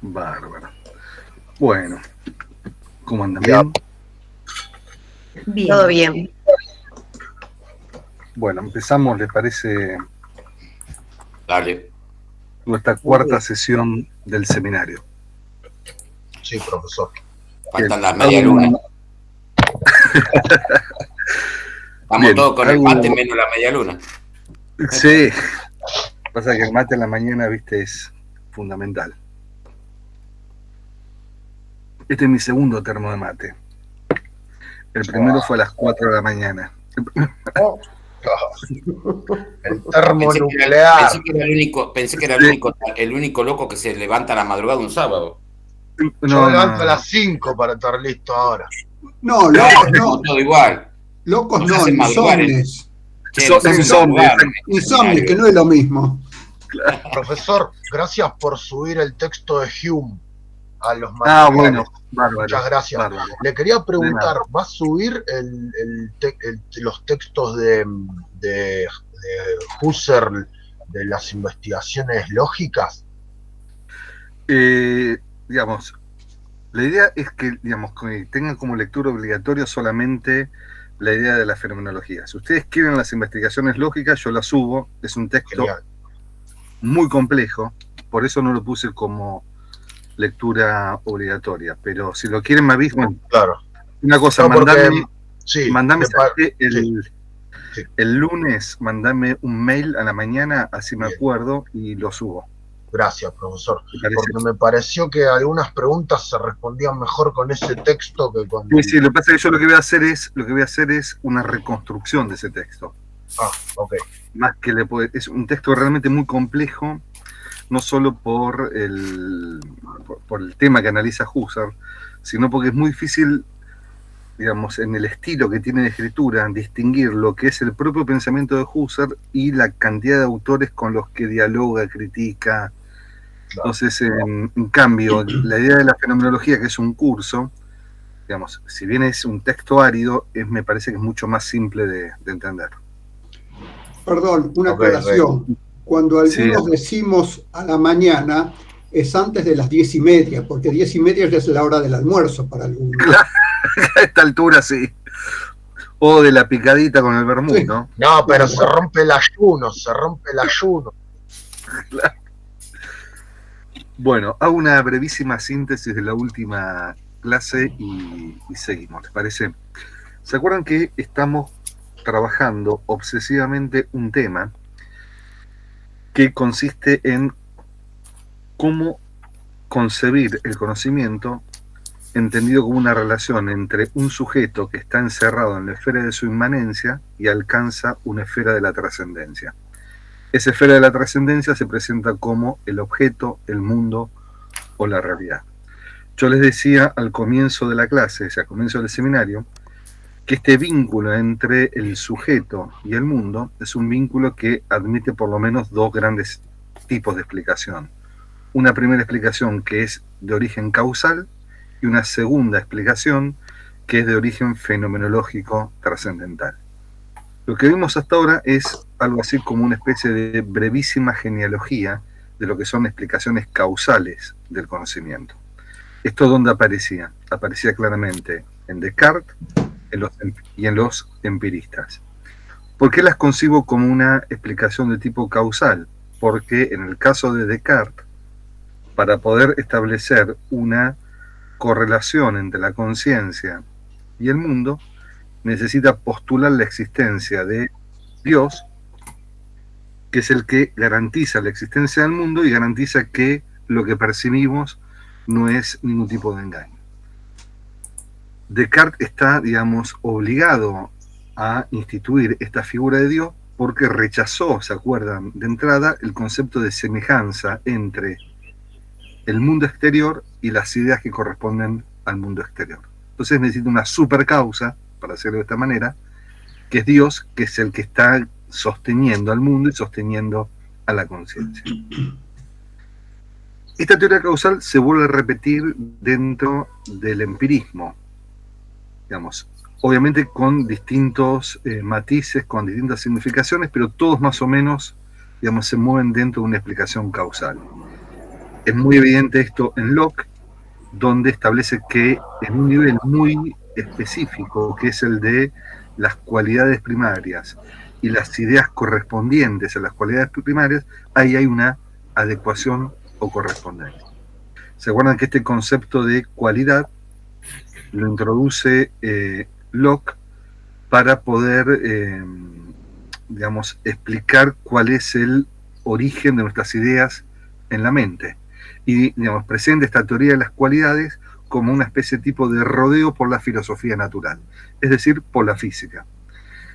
Bárbaro. Bueno, ¿cómo andan? ¿Bien? Bien. Todo bien. Bueno, empezamos, ¿les parece? Dale. Nuestra cuarta sesión del seminario. Sí, profesor. Faltan las medialunas. Estamos Bien, todos con el mate menos la medialuna. Sí. Pasa que el mate en la mañana, viste, es fundamental. Este es mi segundo termo de mate. El primero fue a las 4 de la mañana. El termonuclear. Pensé que era el único loco que se levanta a la madrugada un sábado. Yo levanto a las 5 para estar listo ahora. No, locos no. Todo igual. Locos Nos no, hacen madrugar, insomnes. Insomnes, que no es lo mismo. Profesor, gracias por subir el texto de Hume a los materiales. Bueno, bárbaro. Muchas gracias. Bárbaro. Le quería preguntar, ¿va a subir los textos de Husserl de las investigaciones lógicas? Digamos, la idea es que, digamos, que tengan como lectura obligatoria solamente la idea de la fenomenología. Si ustedes quieren las investigaciones lógicas, yo las subo. Es un texto Genial. Muy complejo, por eso no lo puse como lectura obligatoria. Pero si lo quieren, me avisan. Claro. Una cosa, No, mandame sí, el lunes, mandame un mail a la mañana, así me acuerdo, y lo subo. Gracias, profesor. Porque me pareció que algunas preguntas se respondían mejor con ese texto que con... Sí, lo que pasa es que yo lo que voy a hacer es una reconstrucción de ese texto. Ah, ok. Más que es un texto realmente muy complejo, no solo por el tema que analiza Husserl, sino porque es muy difícil, digamos, en el estilo que tiene de escritura, distinguir lo que es el propio pensamiento de Husserl y la cantidad de autores con los que dialoga, critica. Claro. Entonces, en cambio, la idea de la fenomenología, que es un curso, digamos, si bien es un texto árido, me parece que es mucho más simple de entender. Perdón, una aclaración. Cuando algunos decimos a la mañana, es antes de las 10:30, porque 10:30 ya es la hora del almuerzo para algunos. Claro, a esta altura sí. O de la picadita con el vermut, sí. ¿No? No, pero se rompe el ayuno. Claro. Bueno, hago una brevísima síntesis de la última clase y seguimos, ¿les parece? ¿Se acuerdan que estamos trabajando obsesivamente un tema que consiste en cómo concebir el conocimiento entendido como una relación entre un sujeto que está encerrado en la esfera de su inmanencia y alcanza una esfera de la trascendencia? Esa esfera de la trascendencia se presenta como el objeto, el mundo o la realidad. Yo les decía al comienzo de la clase, o sea, al comienzo del seminario, que este vínculo entre el sujeto y el mundo es un vínculo que admite por lo menos dos grandes tipos de explicación. Una primera explicación que es de origen causal y una segunda explicación que es de origen fenomenológico trascendental. Lo que vimos hasta ahora es algo así como una especie de brevísima genealogía de lo que son explicaciones causales del conocimiento. ¿Esto dónde aparecía? Aparecía claramente en Descartes y en los empiristas. ¿Por qué las concibo como una explicación de tipo causal? Porque en el caso de Descartes, para poder establecer una correlación entre la conciencia y el mundo, necesita postular la existencia de Dios, que es el que garantiza la existencia del mundo y garantiza que lo que percibimos no es ningún tipo de engaño. Descartes está, digamos, obligado a instituir esta figura de Dios porque rechazó, ¿se acuerdan? De entrada, el concepto de semejanza entre el mundo exterior y las ideas que corresponden al mundo exterior. Entonces necesita una supercausa, para hacerlo de esta manera, que es Dios, que es el que está sosteniendo al mundo y sosteniendo a la conciencia. Esta teoría causal se vuelve a repetir dentro del empirismo, digamos, obviamente con distintos matices, con distintas significaciones, pero todos más o menos, digamos, se mueven dentro de una explicación causal. Es muy evidente esto en Locke, donde establece que en un nivel muy específico, que es el de las cualidades primarias y las ideas correspondientes a las cualidades primarias, ahí hay una adecuación o correspondencia. ¿Se acuerdan que este concepto de cualidad lo introduce Locke para poder, digamos, explicar cuál es el origen de nuestras ideas en la mente? Y, digamos, presenta esta teoría de las cualidades como una especie de tipo de rodeo por la filosofía natural, es decir, por la física.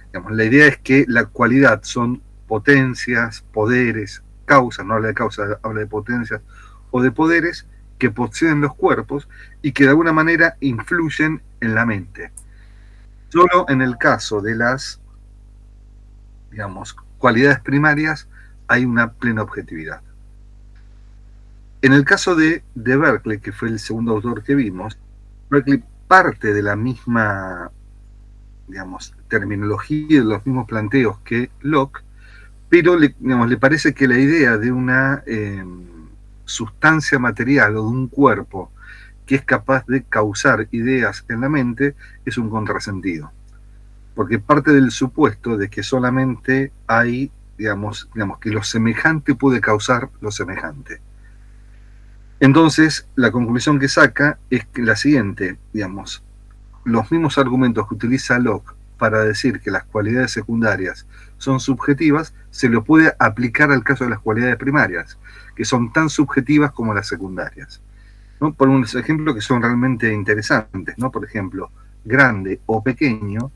Digamos, la idea es que la cualidad son potencias, poderes, causas, no habla de causas, habla de potencias o de poderes que poseen los cuerpos y que de alguna manera influyen en la mente. Solo en el caso de las, digamos, cualidades primarias hay una plena objetividad. En el caso de Berkeley, que fue el segundo autor que vimos, Berkeley parte de la misma, digamos, terminología, de los mismos planteos que Locke, pero le parece que la idea de una sustancia material o de un cuerpo que es capaz de causar ideas en la mente es un contrasentido, porque parte del supuesto de que solamente hay, digamos que lo semejante puede causar lo semejante. Entonces, la conclusión que saca es que la siguiente, digamos, los mismos argumentos que utiliza Locke para decir que las cualidades secundarias son subjetivas, se lo puede aplicar al caso de las cualidades primarias, que son tan subjetivas como las secundarias, ¿no? Por unos ejemplos que son realmente interesantes, ¿no? Por ejemplo, grande o pequeño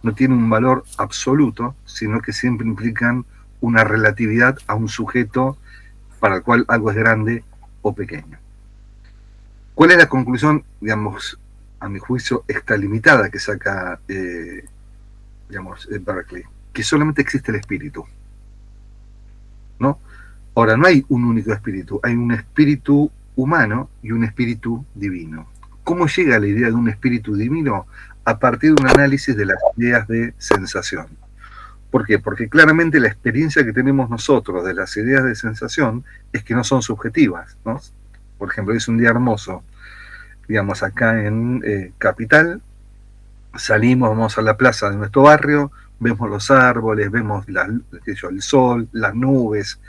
no tiene un valor absoluto, sino que siempre implican una relatividad a un sujeto para el cual algo es grande o pequeño. ¿Cuál es la conclusión, digamos, a mi juicio, extralimitada que saca, Berkeley? Que solamente existe el espíritu, ¿no? Ahora, no hay un único espíritu, hay un espíritu humano y un espíritu divino. ¿Cómo llega la idea de un espíritu divino? A partir de un análisis de las ideas de sensación. ¿Por qué? Porque claramente la experiencia que tenemos nosotros de las ideas de sensación es que no son subjetivas, ¿no? Por ejemplo, es un día hermoso, digamos, acá en Capital, salimos, vamos a la plaza de nuestro barrio, vemos los árboles, vemos el sol, las nubes,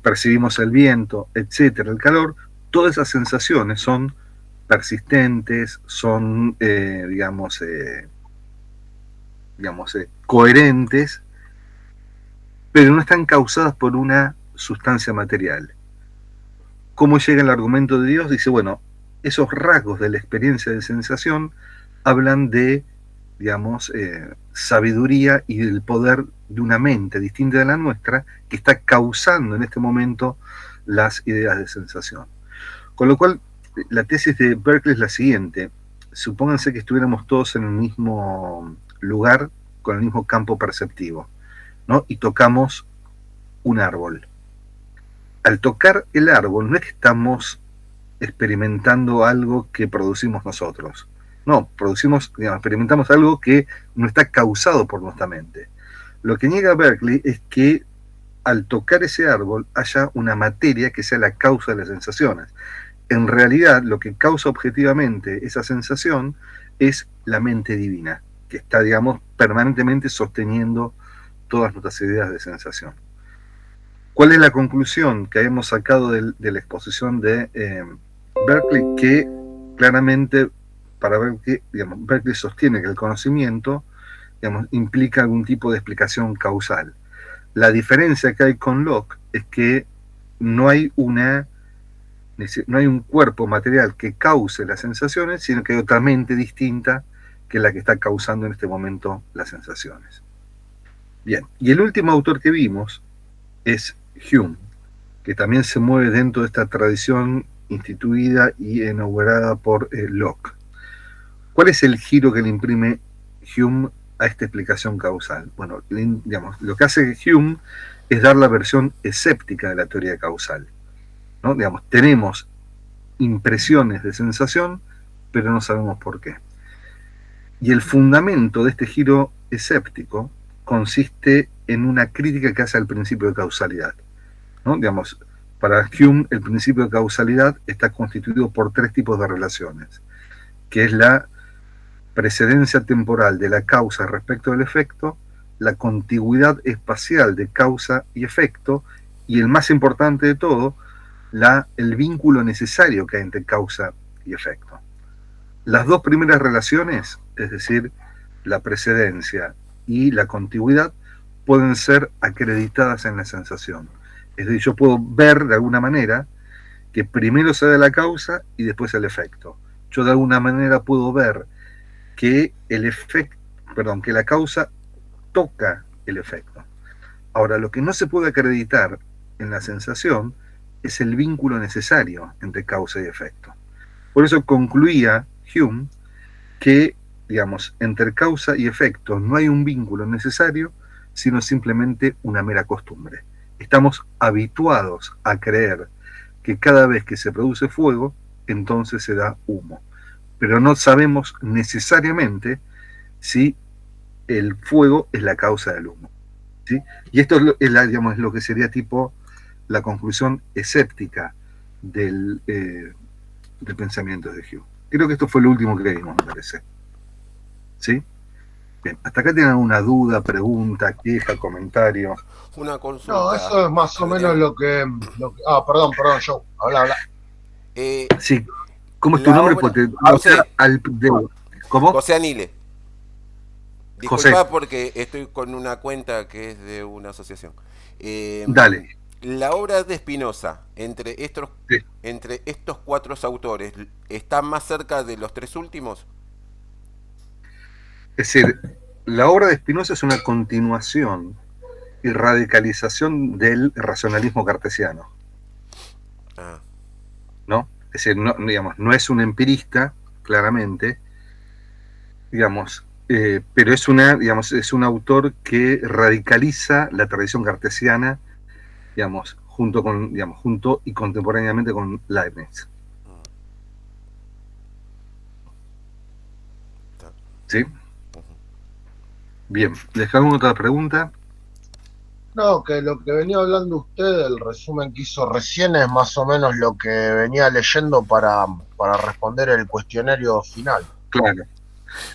percibimos el viento, etcétera, el calor. Todas esas sensaciones son persistentes, son, coherentes, pero no están causadas por una sustancia material. ¿Cómo llega el argumento de Dios? Dice, bueno, esos rasgos de la experiencia de sensación hablan de, sabiduría y del poder de una mente distinta de la nuestra que está causando en este momento las ideas de sensación. Con lo cual, la tesis de Berkeley es la siguiente: supónganse que estuviéramos todos en el mismo lugar, con el mismo campo perceptivo, ¿no? Y tocamos un árbol. Al tocar el árbol, no es que estamos experimentando algo que producimos nosotros. No, experimentamos algo que no está causado por nuestra mente. Lo que niega Berkeley es que al tocar ese árbol haya una materia que sea la causa de las sensaciones. En realidad, lo que causa objetivamente esa sensación es la mente divina, que está, permanentemente sosteniendo todas nuestras ideas de sensación. ¿Cuál es la conclusión que hemos sacado de la exposición de Berkeley? Que claramente para Berkeley, Berkeley sostiene que el conocimiento, implica algún tipo de explicación causal. La diferencia que hay con Locke es que no hay un cuerpo material que cause las sensaciones, sino que hay otra mente distinta que la que está causando en este momento las sensaciones. Bien, y el último autor que vimos es Hume, que también se mueve dentro de esta tradición instituida y inaugurada por Locke. ¿Cuál es el giro que le imprime Hume a esta explicación causal? Bueno, lo que hace Hume es dar la versión escéptica de la teoría causal, ¿no? Tenemos impresiones de sensación, pero no sabemos por qué. Y el fundamento de este giro escéptico consiste en una crítica que hace al principio de causalidad, ¿no? Para Hume, el principio de causalidad está constituido por 3 tipos de relaciones, que es la precedencia temporal de la causa respecto del efecto, la contigüidad espacial de causa y efecto, y el más importante de todo, el vínculo necesario que hay entre causa y efecto. Las 2 primeras relaciones, es decir, la precedencia y la contigüidad, pueden ser acreditadas en la sensación. Es decir, yo puedo ver de alguna manera que primero se da la causa y después el efecto. Yo de alguna manera puedo ver que que la causa toca el efecto. Ahora, lo que no se puede acreditar en la sensación es el vínculo necesario entre causa y efecto. Por eso concluía Hume que, digamos, entre causa y efecto no hay un vínculo necesario, sino simplemente una mera costumbre. Estamos habituados a creer que cada vez que se produce fuego, entonces se da humo. Pero no sabemos necesariamente si el fuego es la causa del humo, ¿sí? Y esto es lo que sería tipo la conclusión escéptica del pensamiento de Hume. Creo que esto fue lo último que vimos, me parece. ¿Sí? Bien, hasta acá tienen alguna duda, pregunta, queja, comentario. Una consulta. No, eso es más o menos lo que perdón, Joe. Habla. Sí, ¿cómo es tu nombre? Obra... José. ¿Cómo? José Anile. José. Disculpa porque estoy con una cuenta que es de una asociación. Dale. La obra de Spinoza, entre estos 4 autores, ¿está más cerca de los 3 últimos? Es decir, la obra de Spinoza es una continuación y radicalización del racionalismo cartesiano. ¿No? Es decir, no es un empirista, claramente, pero es un autor que radicaliza la tradición cartesiana, junto y contemporáneamente con Leibniz. ¿Sí? Bien, ¿les hago otra pregunta? No, que lo que venía hablando usted, el resumen que hizo recién, es más o menos lo que venía leyendo para responder el cuestionario final. Claro.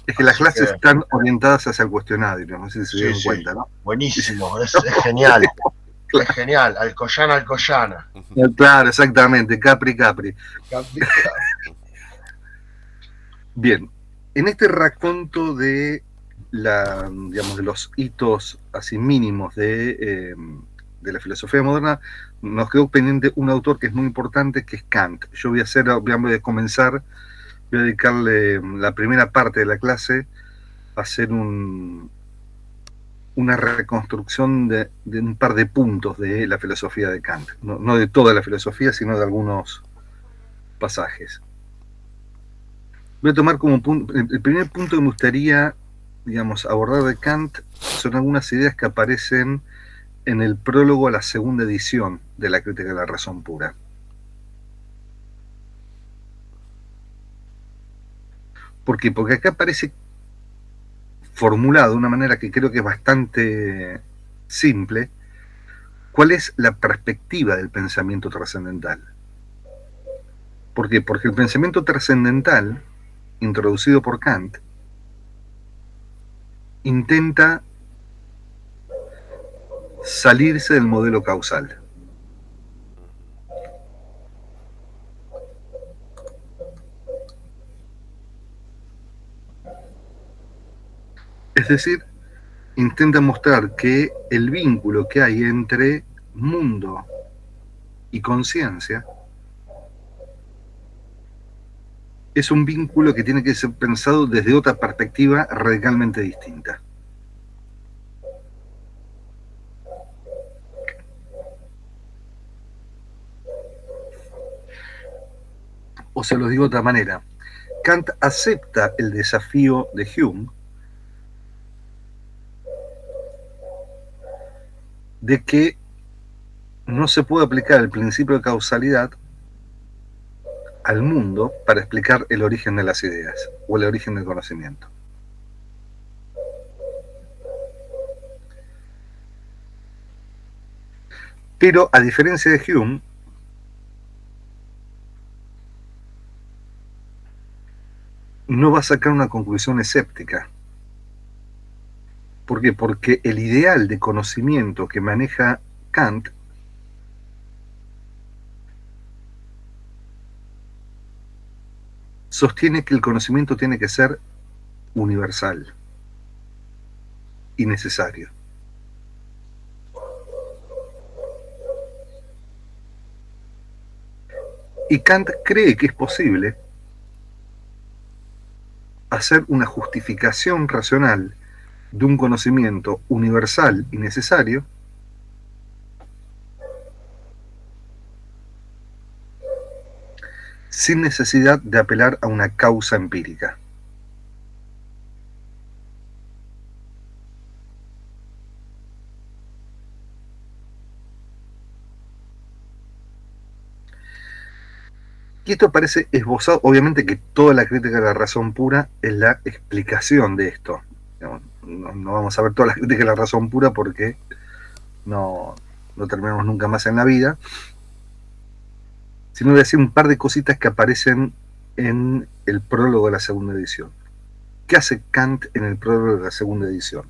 Es que las clases están orientadas hacia el cuestionario, no sé si se dieron cuenta, ¿no? Buenísimo, es genial. Es genial, Alcoyana. Claro, exactamente, Capri. Bien, en este raconto de de los hitos así mínimos de la filosofía moderna, nos quedó pendiente un autor que es muy importante, que es Kant. Yo voy a comenzar, voy a dedicarle la primera parte de la clase a hacer una reconstrucción de un par de puntos de la filosofía de Kant. No de toda la filosofía, sino de algunos pasajes. Voy a tomar como punto, el primer punto que me gustaría, abordar de Kant son algunas ideas que aparecen en el prólogo a la segunda edición de la Crítica de la Razón Pura. ¿Por qué? Porque acá aparece formulado de una manera que creo que es bastante simple, cuál es la perspectiva del pensamiento trascendental. ¿Por qué? Porque el pensamiento trascendental, introducido por Kant, intenta salirse del modelo causal. Es decir, intenta mostrar que el vínculo que hay entre mundo y conciencia es un vínculo que tiene que ser pensado desde otra perspectiva radicalmente distinta. O se los digo de otra manera, Kant acepta el desafío de Hume de que no se puede aplicar el principio de causalidad al mundo para explicar el origen de las ideas o el origen del conocimiento. Pero, a diferencia de Hume, no va a sacar una conclusión escéptica. ¿Por qué? Porque el ideal de conocimiento que maneja Kant sostiene que el conocimiento tiene que ser universal y necesario. Y Kant cree que es posible hacer una justificación racional de un conocimiento universal y necesario sin necesidad de apelar a una causa empírica. Y esto parece esbozado, obviamente que toda la crítica de la razón pura es la explicación de esto. No vamos a ver toda la crítica de la razón pura porque no terminamos nunca más en la vida, sino de decir un par de cositas que aparecen en el prólogo de la segunda edición. ¿Qué hace Kant en el prólogo de la segunda edición?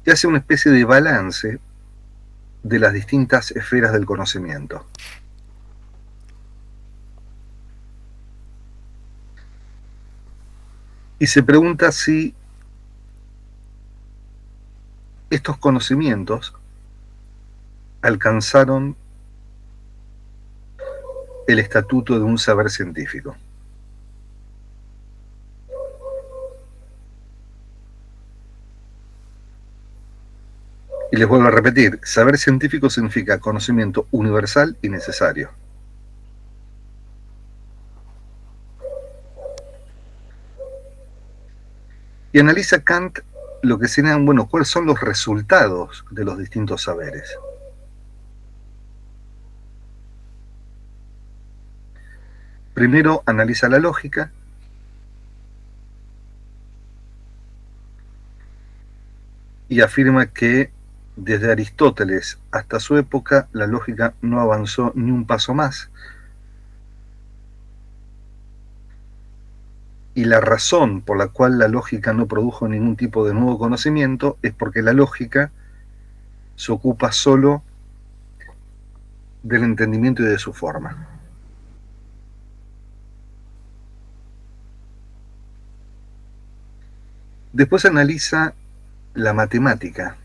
Que hace una especie de balance de las distintas esferas del conocimiento. Y se pregunta si estos conocimientos alcanzaron el estatuto de un saber científico. Y les vuelvo a repetir, saber científico significa conocimiento universal y necesario. Y analiza Kant lo que serían, bueno, cuáles son los resultados de los distintos saberes. Primero analiza la lógica, y afirma que desde Aristóteles hasta su época la lógica no avanzó ni un paso más. Y la razón por la cual la lógica no produjo ningún tipo de nuevo conocimiento es porque la lógica se ocupa solo del entendimiento y de su forma. Después analiza la matemática.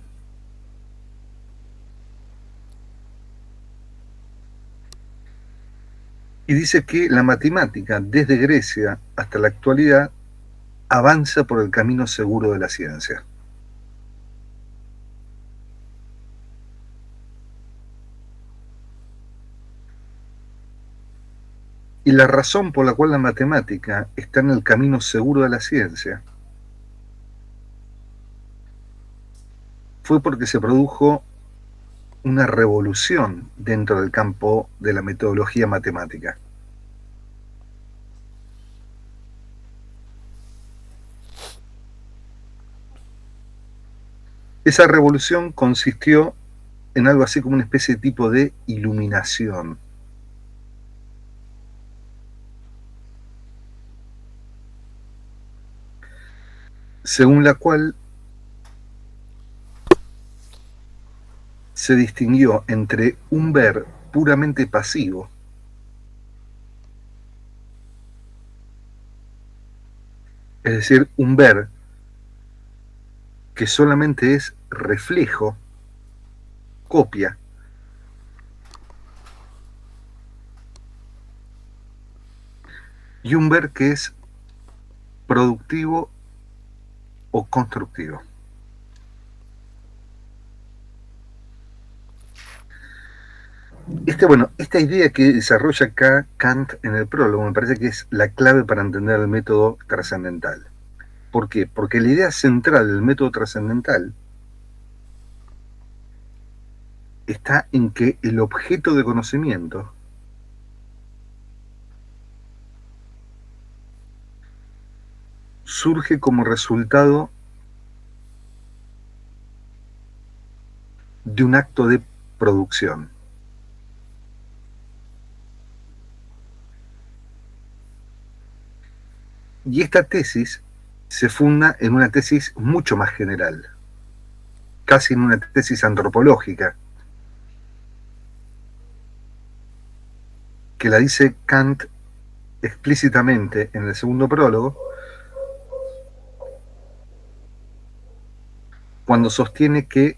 Y dice que la matemática, desde Grecia hasta la actualidad, avanza por el camino seguro de la ciencia. Y la razón por la cual la matemática está en el camino seguro de la ciencia fue porque se produjo una revolución dentro del campo de la metodología matemática. Esa revolución consistió en algo así como una especie de tipo de iluminación. Según la cual se distinguió entre un ver puramente pasivo es decir, un ver que solamente es reflejo, copia, y un ver que es productivo o constructivo. Esta idea que desarrolla acá Kant en el prólogo me parece que es la clave para entender el método trascendental. ¿Por qué? Porque la idea central del método trascendental está en que el objeto de conocimiento surge como resultado de un acto de producción. Y esta tesis se funda en una tesis mucho más general, casi en una tesis antropológica, que la dice Kant explícitamente en el segundo prólogo, cuando sostiene que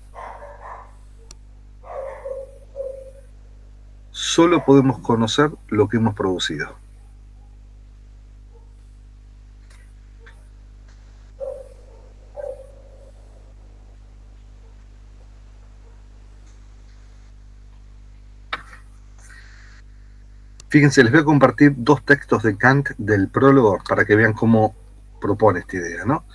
solo podemos conocer lo que hemos producido. Fíjense, les voy a compartir dos textos de Kant del prólogo para que vean cómo propone esta idea, ¿no?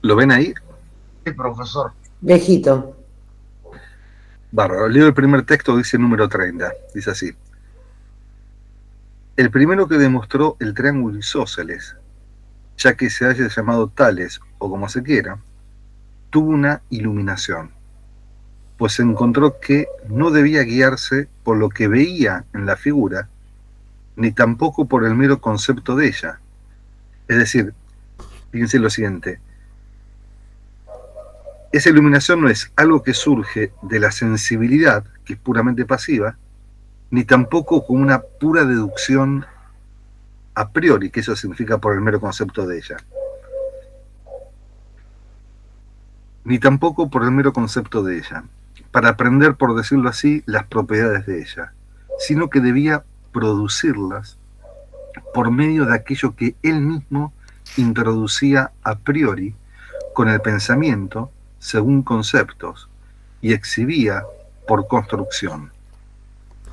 ¿Lo ven ahí? Sí, profesor. Viejito. Bárbaro. Leo el primer texto, dice número 30. Dice así. El primero que demostró el triángulo isósceles, ya que se haya llamado Tales o como se quiera, tuvo una iluminación, pues encontró que no debía guiarse por lo que veía en la figura, ni tampoco por el mero concepto de ella. Es decir, fíjense lo siguiente, esa iluminación no es algo que surge de la sensibilidad, que es puramente pasiva, ni tampoco con una pura deducción a priori, que eso significa por el mero concepto de ella. Ni tampoco por el mero concepto de ella, para aprender, por decirlo así, las propiedades de ella, sino que debía producirlas por medio de aquello que él mismo introducía a priori con el pensamiento, según conceptos, y exhibía por construcción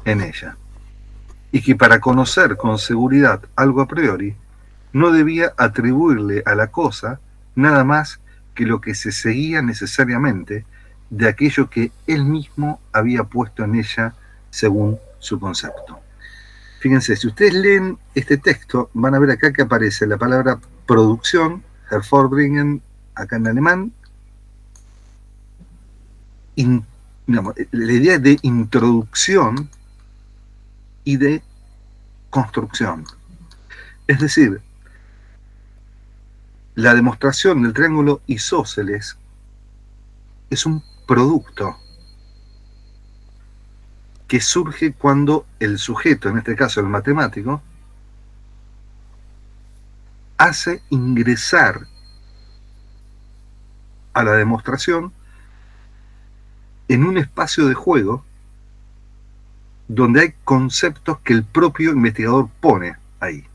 en ella, y que para conocer con seguridad algo a priori, no debía atribuirle a la cosa nada más que lo que se seguía necesariamente de aquello que él mismo había puesto en ella según su concepto. Fíjense, si ustedes leen este texto, van a ver acá que aparece la palabra producción, hervorbringen, acá en alemán, digamos, la idea de introducción y de construcción. Es decir, la demostración del triángulo isósceles es un producto que surge cuando el sujeto, en este caso el matemático, hace ingresar a la demostración en un espacio de juego donde hay conceptos que el propio investigador pone ahí.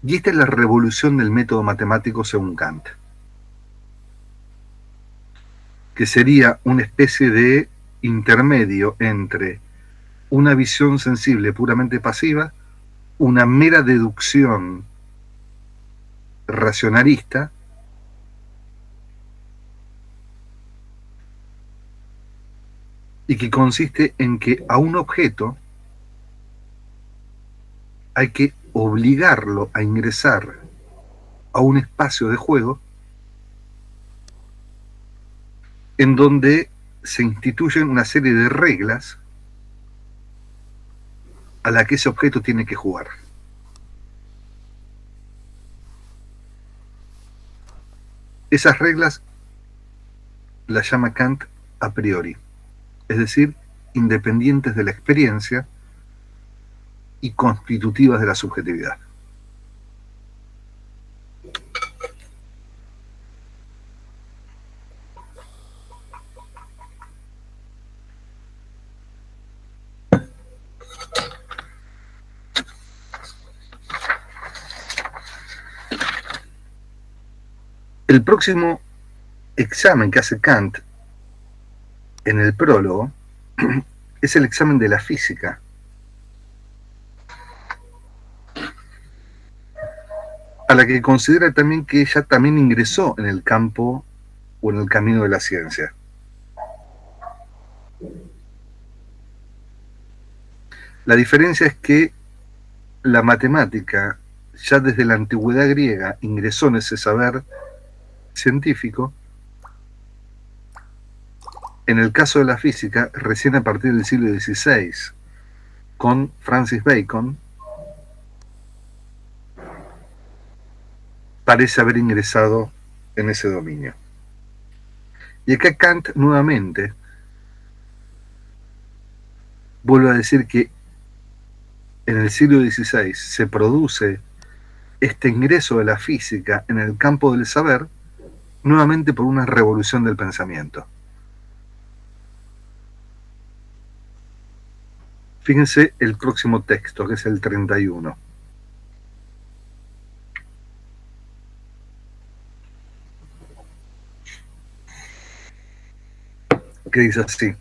Y esta es la revolución del método matemático según Kant, que sería una especie de intermedio entre una visión sensible puramente pasiva, una mera deducción racionalista, y que consiste en que a un objeto hay que obligarlo a ingresar a un espacio de juego en donde se instituyen una serie de reglas a la que ese objeto tiene que jugar. Esas reglas las llama Kant a priori, es decir, independientes de la experiencia y constitutivas de la subjetividad. El próximo examen que hace Kant en el prólogo es el examen de la física. A la que considera también que ella también ingresó en el campo o en el camino de la ciencia. La diferencia es que la matemática, ya desde la antigüedad griega, ingresó en ese saber científico. En el caso de la física, recién a partir del siglo XVI, con Francis Bacon, parece haber ingresado en ese dominio. Y acá Kant nuevamente vuelve a decir que en el siglo XVI se produce este ingreso de la física en el campo del saber, nuevamente por una revolución del pensamiento. Fíjense el próximo texto, que es el 31. Que dice así: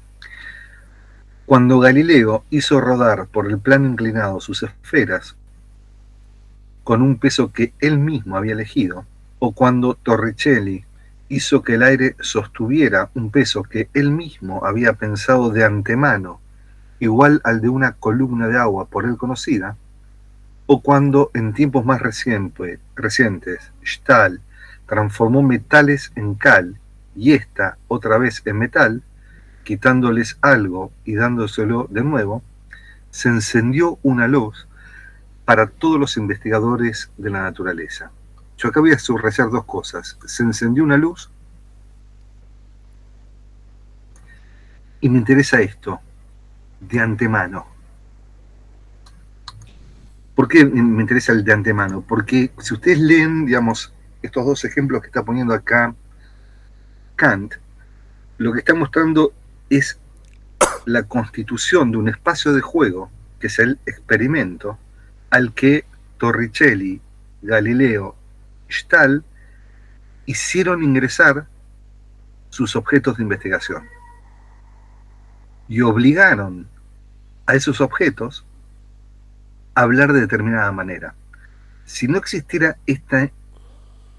cuando Galileo hizo rodar por el plano inclinado sus esferas con un peso que él mismo había elegido, o cuando Torricelli hizo que el aire sostuviera un peso que él mismo había pensado de antemano, igual al de una columna de agua por él conocida, o cuando en tiempos más recientes Stahl transformó metales en cal y ésta otra vez en metal, quitándoles algo y dándoselo de nuevo, se encendió una luz para todos los investigadores de la naturaleza. Yo acá voy a subrayar dos cosas. Se encendió una luz y me interesa esto, de antemano. ¿Por qué me interesa el de antemano? Porque si ustedes leen, digamos, estos dos ejemplos que está poniendo acá Kant, lo que está mostrando es la constitución de un espacio de juego, que es el experimento, al que Torricelli, Galileo, Stahl hicieron ingresar sus objetos de investigación y obligaron a esos objetos a hablar de determinada manera. Si no existiera este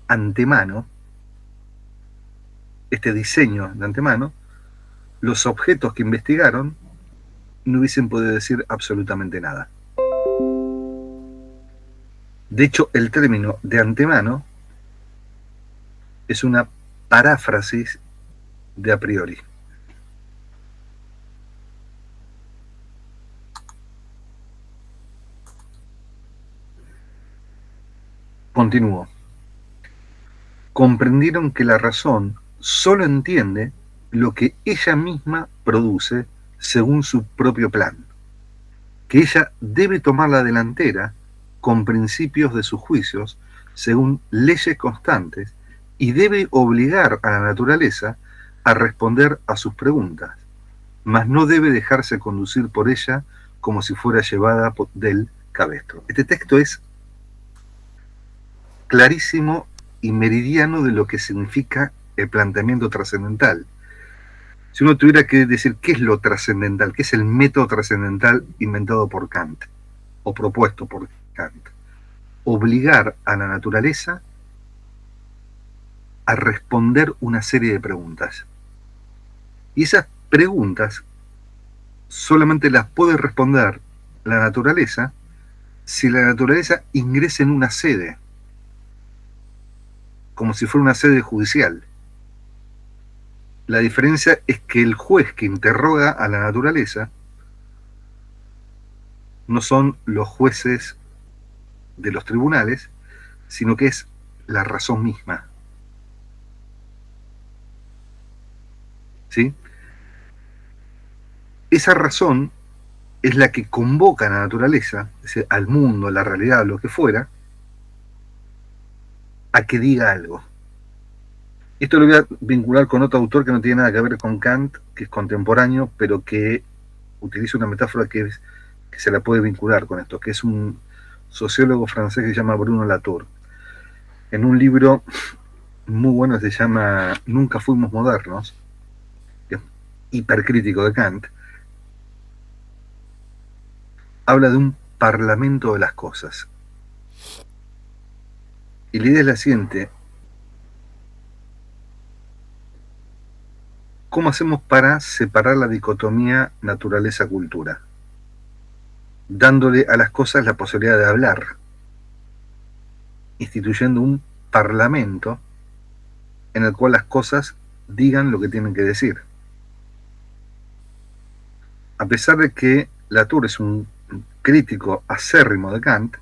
antemano, este diseño de antemano, los objetos que investigaron no hubiesen podido decir absolutamente nada. De hecho, el término de antemano es una paráfrasis de a priori. Continúo. Comprendieron que la razón solo entiende lo que ella misma produce según su propio plan, que ella debe tomar la delantera con principios de sus juicios según leyes constantes y debe obligar a la naturaleza a responder a sus preguntas, mas no debe dejarse conducir por ella como si fuera llevada del cabestro. Este texto es clarísimo y meridiano de lo que significa el planteamiento trascendental. Si uno tuviera que decir qué es lo trascendental, qué es el método trascendental inventado por Kant, o propuesto por Kant, obligar a la naturaleza a responder una serie de preguntas. Y esas preguntas solamente las puede responder la naturaleza si la naturaleza ingresa en una sede, como si fuera una sede judicial. La diferencia es que el juez que interroga a la naturaleza no son los jueces de los tribunales, sino que es la razón misma. ¿Sí? Esa razón es la que convoca a la naturaleza, es decir, al mundo, a la realidad, lo que fuera, a que diga algo. Esto lo voy a vincular con otro autor que no tiene nada que ver con Kant, que es contemporáneo, pero que utiliza una metáfora que se la puede vincular con esto, que es un sociólogo francés que se llama Bruno Latour. En un libro muy bueno que se llama Nunca fuimos modernos, que es hipercrítico de Kant, habla de un parlamento de las cosas. Y la idea es la siguiente: ¿cómo hacemos para separar la dicotomía naturaleza-cultura? dándole a las cosas la posibilidad de hablar, instituyendo un parlamento en el cual las cosas digan lo que tienen que decir. A pesar de que Latour es un crítico acérrimo de Kant,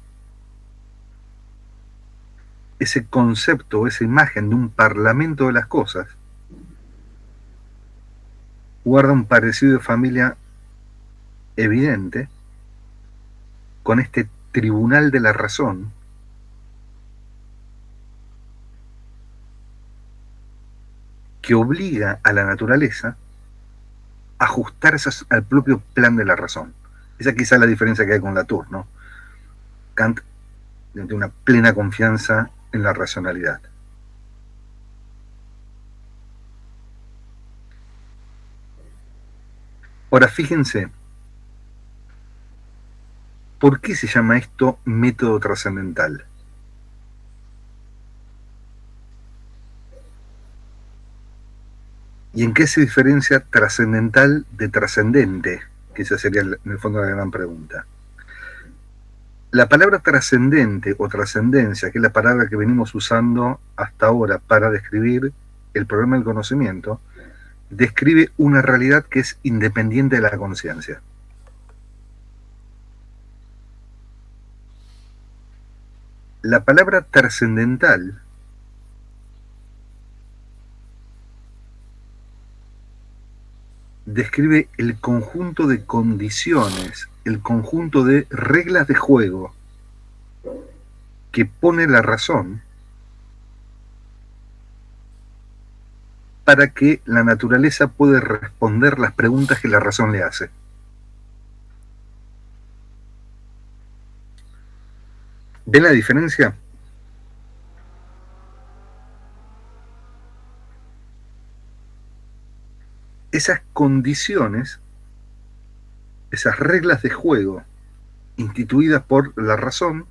ese concepto, esa imagen de un parlamento de las cosas, guarda un parecido de familia evidente con este tribunal de la razón que obliga a la naturaleza a ajustarse al propio plan de la razón. Esa quizá es la diferencia que hay con Latour, ¿no? Kant tiene una plena confianza en la racionalidad. Ahora fíjense, ¿por qué se llama esto método trascendental? ¿Y en qué se diferencia trascendental de trascendente? Que esa sería en el fondo la gran pregunta. La palabra trascendente o trascendencia, que es la palabra que venimos usando hasta ahora para describir el problema del conocimiento, describe una realidad que es independiente de la conciencia. La palabra trascendental describe el conjunto de condiciones, el conjunto de reglas de juego que pone la razón para que la naturaleza pueda responder las preguntas que la razón le hace. ¿Ven la diferencia? Esas condiciones, esas reglas de juego instituidas por la razón,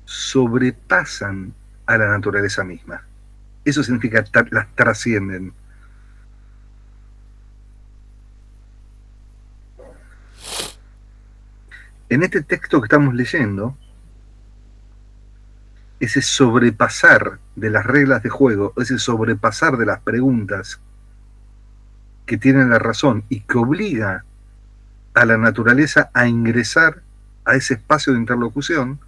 sobrepasan a la naturaleza misma. Eso significa las trascienden. En este texto que estamos leyendo, ese sobrepasar de las reglas de juego, ese sobrepasar de las preguntas que tiene la razón y que obliga a la naturaleza a ingresar a ese espacio de interlocución,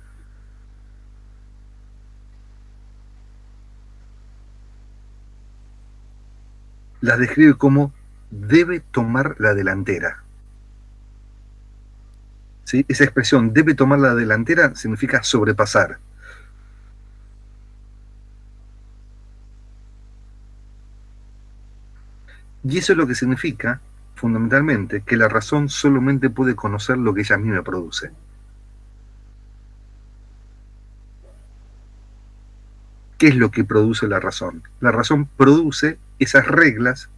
las describe como debe tomar la delantera. ¿Sí? Esa expresión debe tomar la delantera significa sobrepasar. Y eso es lo que significa, fundamentalmente, que la razón solamente puede conocer lo que ella misma produce. ¿Qué es lo que produce la razón? La razón produce esas reglas,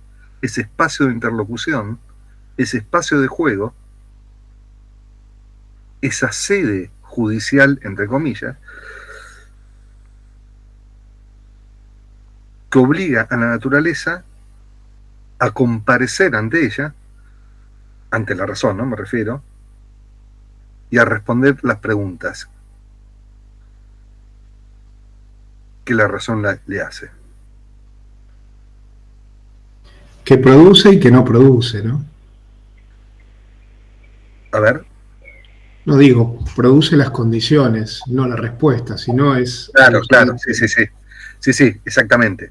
ese espacio de interlocución, ese espacio de juego, esa sede judicial, entre comillas, que obliga a la naturaleza a comparecer ante ella, ante la razón, ¿no? Me refiero, y a responder las preguntas que la razón le hace. Que produce y que no produce, ¿no? A ver. No digo, produce las condiciones, no la respuesta, sino es... Claro, sí, exactamente.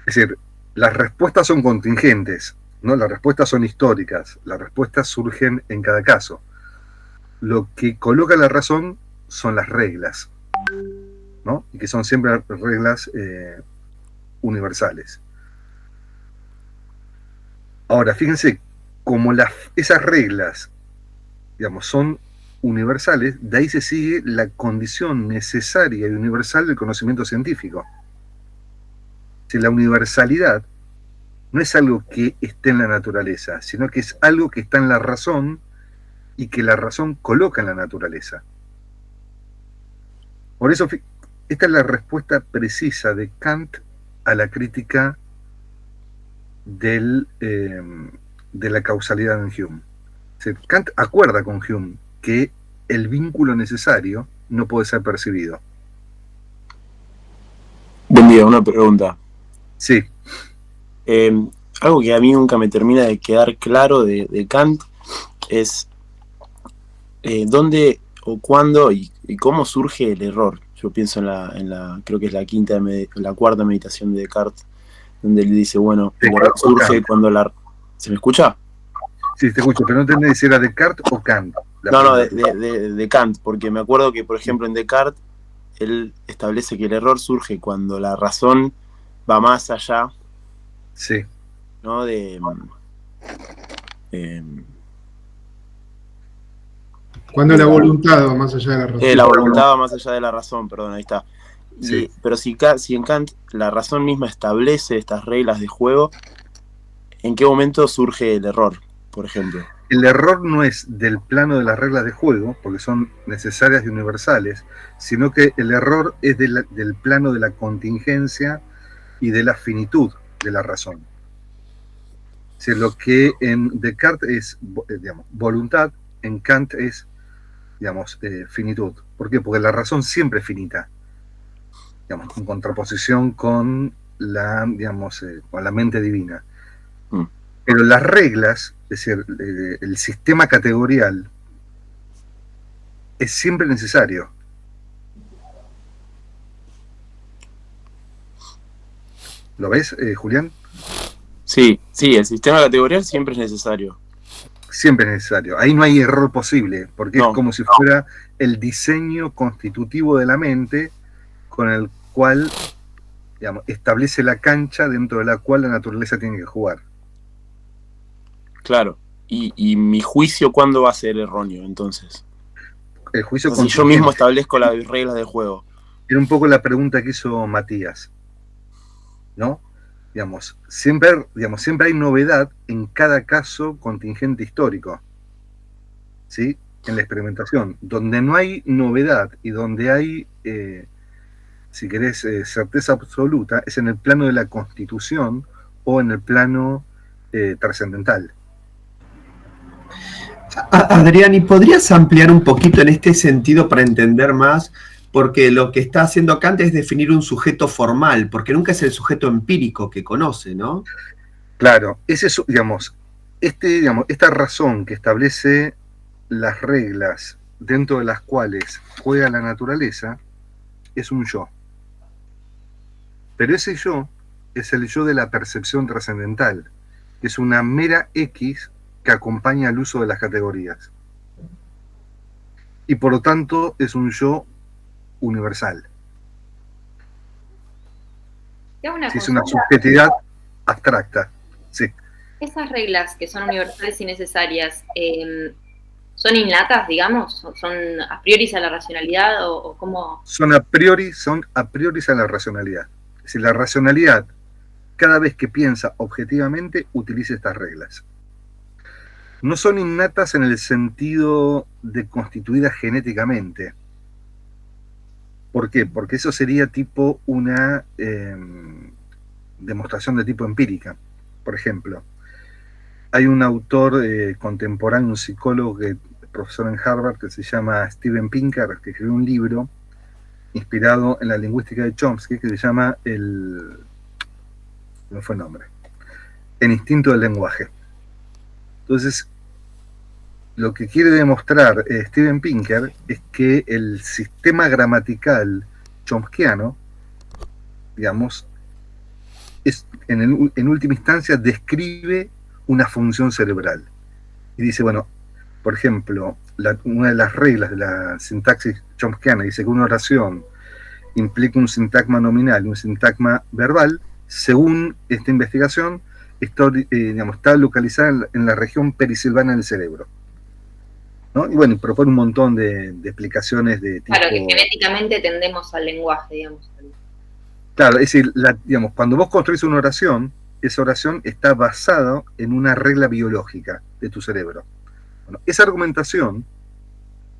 Es decir, las respuestas son contingentes, ¿no? Las respuestas son históricas, las respuestas surgen en cada caso. Lo que coloca la razón son las reglas, ¿no? Y que son siempre reglas universales. Ahora, fíjense, como esas reglas, digamos, son universales, de ahí se sigue la condición necesaria y universal del conocimiento científico. Si la universalidad no es algo que esté en la naturaleza, sino que es algo que está en la razón y que la razón coloca en la naturaleza. Por eso, esta es la respuesta precisa de Kant a la crítica de la causalidad en Hume. O sea, Kant acuerda con Hume que el vínculo necesario no puede ser percibido. Buen día, una pregunta. Sí. Algo que a mí nunca me termina de quedar claro de Kant es dónde o cuándo y cómo surge el error. Yo pienso en la creo que es la cuarta meditación de Descartes, donde él dice, bueno, el error surge cuando ¿Se me escucha? Sí, te escucho, pero no entendés si era Descartes o Kant. No, de Kant, porque me acuerdo que, por ejemplo, en Descartes, él establece que el error surge cuando la razón va más allá, sí, ¿no? Cuando la voluntad va más allá de la razón. La voluntad va más allá de la razón, perdón, ahí está. Sí. Pero si en Kant la razón misma establece estas reglas de juego, ¿en qué momento surge el error, por ejemplo? El error no es del plano de las reglas de juego, porque son necesarias y universales, sino que el error es del plano de la contingencia y de la finitud de la razón. O sea, lo que en Descartes es, digamos, voluntad, en Kant es, digamos, finitud. ¿Por qué? Porque la razón siempre es finita, digamos, en contraposición con la, digamos, con la mente divina. Pero las reglas, es decir, el sistema categorial, es siempre necesario. ¿Lo ves, Julián? Sí, el sistema categorial siempre es necesario. Siempre es necesario. Ahí no hay error posible, porque No. es como si fuera el diseño constitutivo de la mente con el cual, digamos, establece la cancha dentro de la cual la naturaleza tiene que jugar. Claro. ¿Y mi juicio cuándo va a ser erróneo, entonces? El juicio si yo mismo establezco las reglas de juego. Era un poco la pregunta que hizo Matías, ¿no? Digamos, siempre hay novedad en cada caso contingente histórico, ¿sí? En la experimentación. Donde no hay novedad y donde hay, si querés, certeza absoluta, es en el plano de la constitución o en el plano trascendental. Adrián, ¿y podrías ampliar un poquito en este sentido para entender más? Porque lo que está haciendo Kant es definir un sujeto formal, porque nunca es el sujeto empírico que conoce, ¿no? Claro, esta razón que establece las reglas dentro de las cuales juega la naturaleza es un yo. Pero ese yo es el yo de la percepción trascendental, que es una mera X que acompaña al uso de las categorías. Y por lo tanto es un yo universal. Es una subjetividad abstracta. Sí. Esas reglas que son universales y necesarias, ¿son innatas, digamos? ¿Son a priori a la racionalidad o cómo? Son a priori a la racionalidad. Es decir, la racionalidad, cada vez que piensa objetivamente, utiliza estas reglas. No son innatas en el sentido de constituidas genéticamente. ¿Por qué? Porque eso sería tipo una demostración de tipo empírica. Por ejemplo, hay un autor contemporáneo, un psicólogo, profesor en Harvard, que se llama Steven Pinker, que escribió un libro inspirado en la lingüística de Chomsky, que se llama no fue el nombre, El instinto del lenguaje. Entonces, lo que quiere demostrar Steven Pinker es que el sistema gramatical chomskiano, digamos, en última instancia describe una función cerebral. Y dice, bueno, por ejemplo, una de las reglas de la sintaxis chomskiana dice que una oración implica un sintagma nominal y un sintagma verbal. Según esta investigación, está localizada en la región perisilvana del cerebro, ¿no? Y bueno, propone un montón de explicaciones de tipo... Claro, que genéticamente tendemos al lenguaje, digamos. Claro, es decir, cuando vos construís una oración, esa oración está basada en una regla biológica de tu cerebro. Bueno, esa argumentación,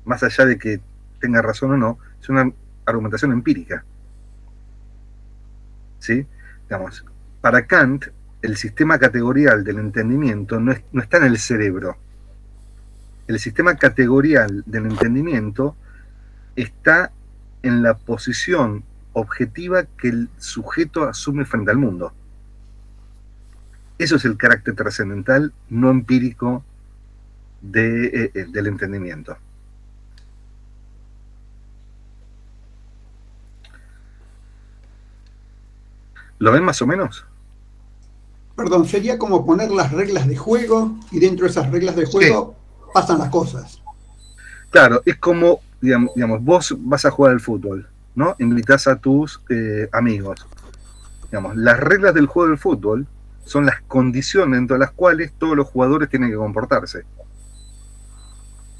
más allá de que tenga razón o no, es una argumentación empírica. ¿Sí? Digamos, para Kant, el sistema categorial del entendimiento no está en el cerebro. El sistema categorial del entendimiento está en la posición objetiva que el sujeto asume frente al mundo. Eso es el carácter trascendental no empírico del entendimiento. ¿Lo ven más o menos? Perdón, sería como poner las reglas de juego y dentro de esas reglas de juego pasan las cosas. Claro, es como, digamos, vos vas a jugar al fútbol, ¿no? Invitás a tus amigos. Digamos, las reglas del juego del fútbol son las condiciones dentro de las cuales todos los jugadores tienen que comportarse.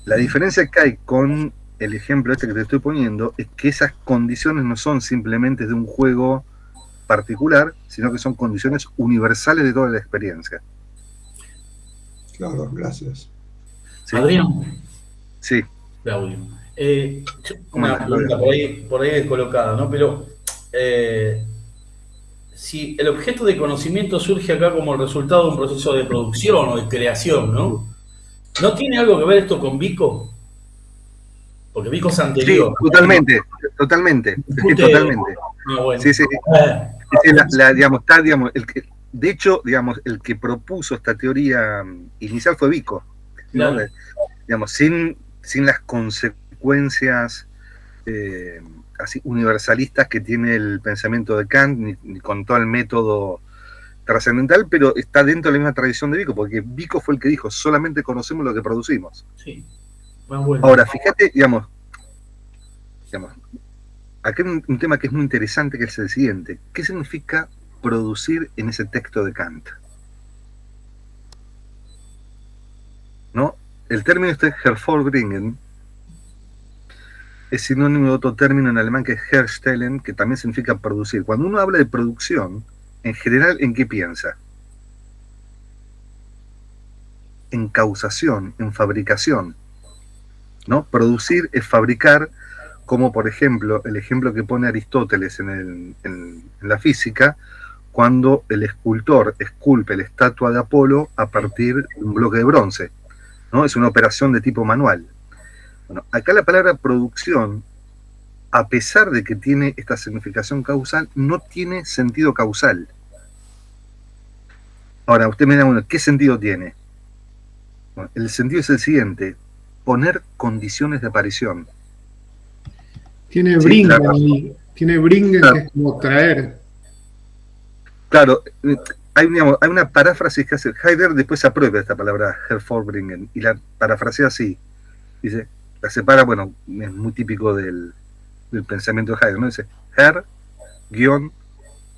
La diferencia que hay con el ejemplo este que te estoy poniendo es que esas condiciones no son simplemente de un juego particular, sino que son condiciones universales de toda la experiencia. Claro, gracias. ¿Sí? Adrián. Sí. Claudio. Una pregunta por ahí descolocada, ¿no? Pero si el objeto de conocimiento surge acá como el resultado de un proceso de producción o de creación, ¿no? ¿No tiene algo que ver esto con Vico? Porque Vico es anterior. Sí, totalmente. Totalmente. Ah, bueno. Sí. De hecho, el que propuso esta teoría inicial fue Vico. Claro. ¿No? Digamos, sin las consecuencias así universalistas que tiene el pensamiento de Kant, ni con todo el método trascendental, pero está dentro de la misma tradición de Vico, porque Vico fue el que dijo, solamente conocemos lo que producimos. Sí. Bueno. Ahora, fíjate, digamos, acá hay un tema que es muy interesante, que es el siguiente. ¿Qué significa producir en ese texto de Kant? ¿No? El término este hervorbringen es sinónimo de otro término en alemán que es herstellen, que también significa producir. Cuando uno habla de producción, en general, ¿en qué piensa? En causación, en fabricación, ¿no? Producir es fabricar, como por ejemplo, el ejemplo que pone Aristóteles en la física, cuando el escultor esculpe la estatua de Apolo a partir de un bloque de bronce, ¿no? Es una operación de tipo manual. Bueno, acá la palabra producción, a pesar de que tiene esta significación causal, no tiene sentido causal. Ahora, usted me dirá, bueno, ¿qué sentido tiene? Bueno, el sentido es el siguiente: poner condiciones de aparición. Tiene bringen, claro. Que es como traer. Claro, hay una paráfrasis que hace Heidegger, después aprueba esta palabra hervorbringen, y la parafrasea así. Dice, la separa, bueno, es muy típico del pensamiento de Heidegger, ¿no? Dice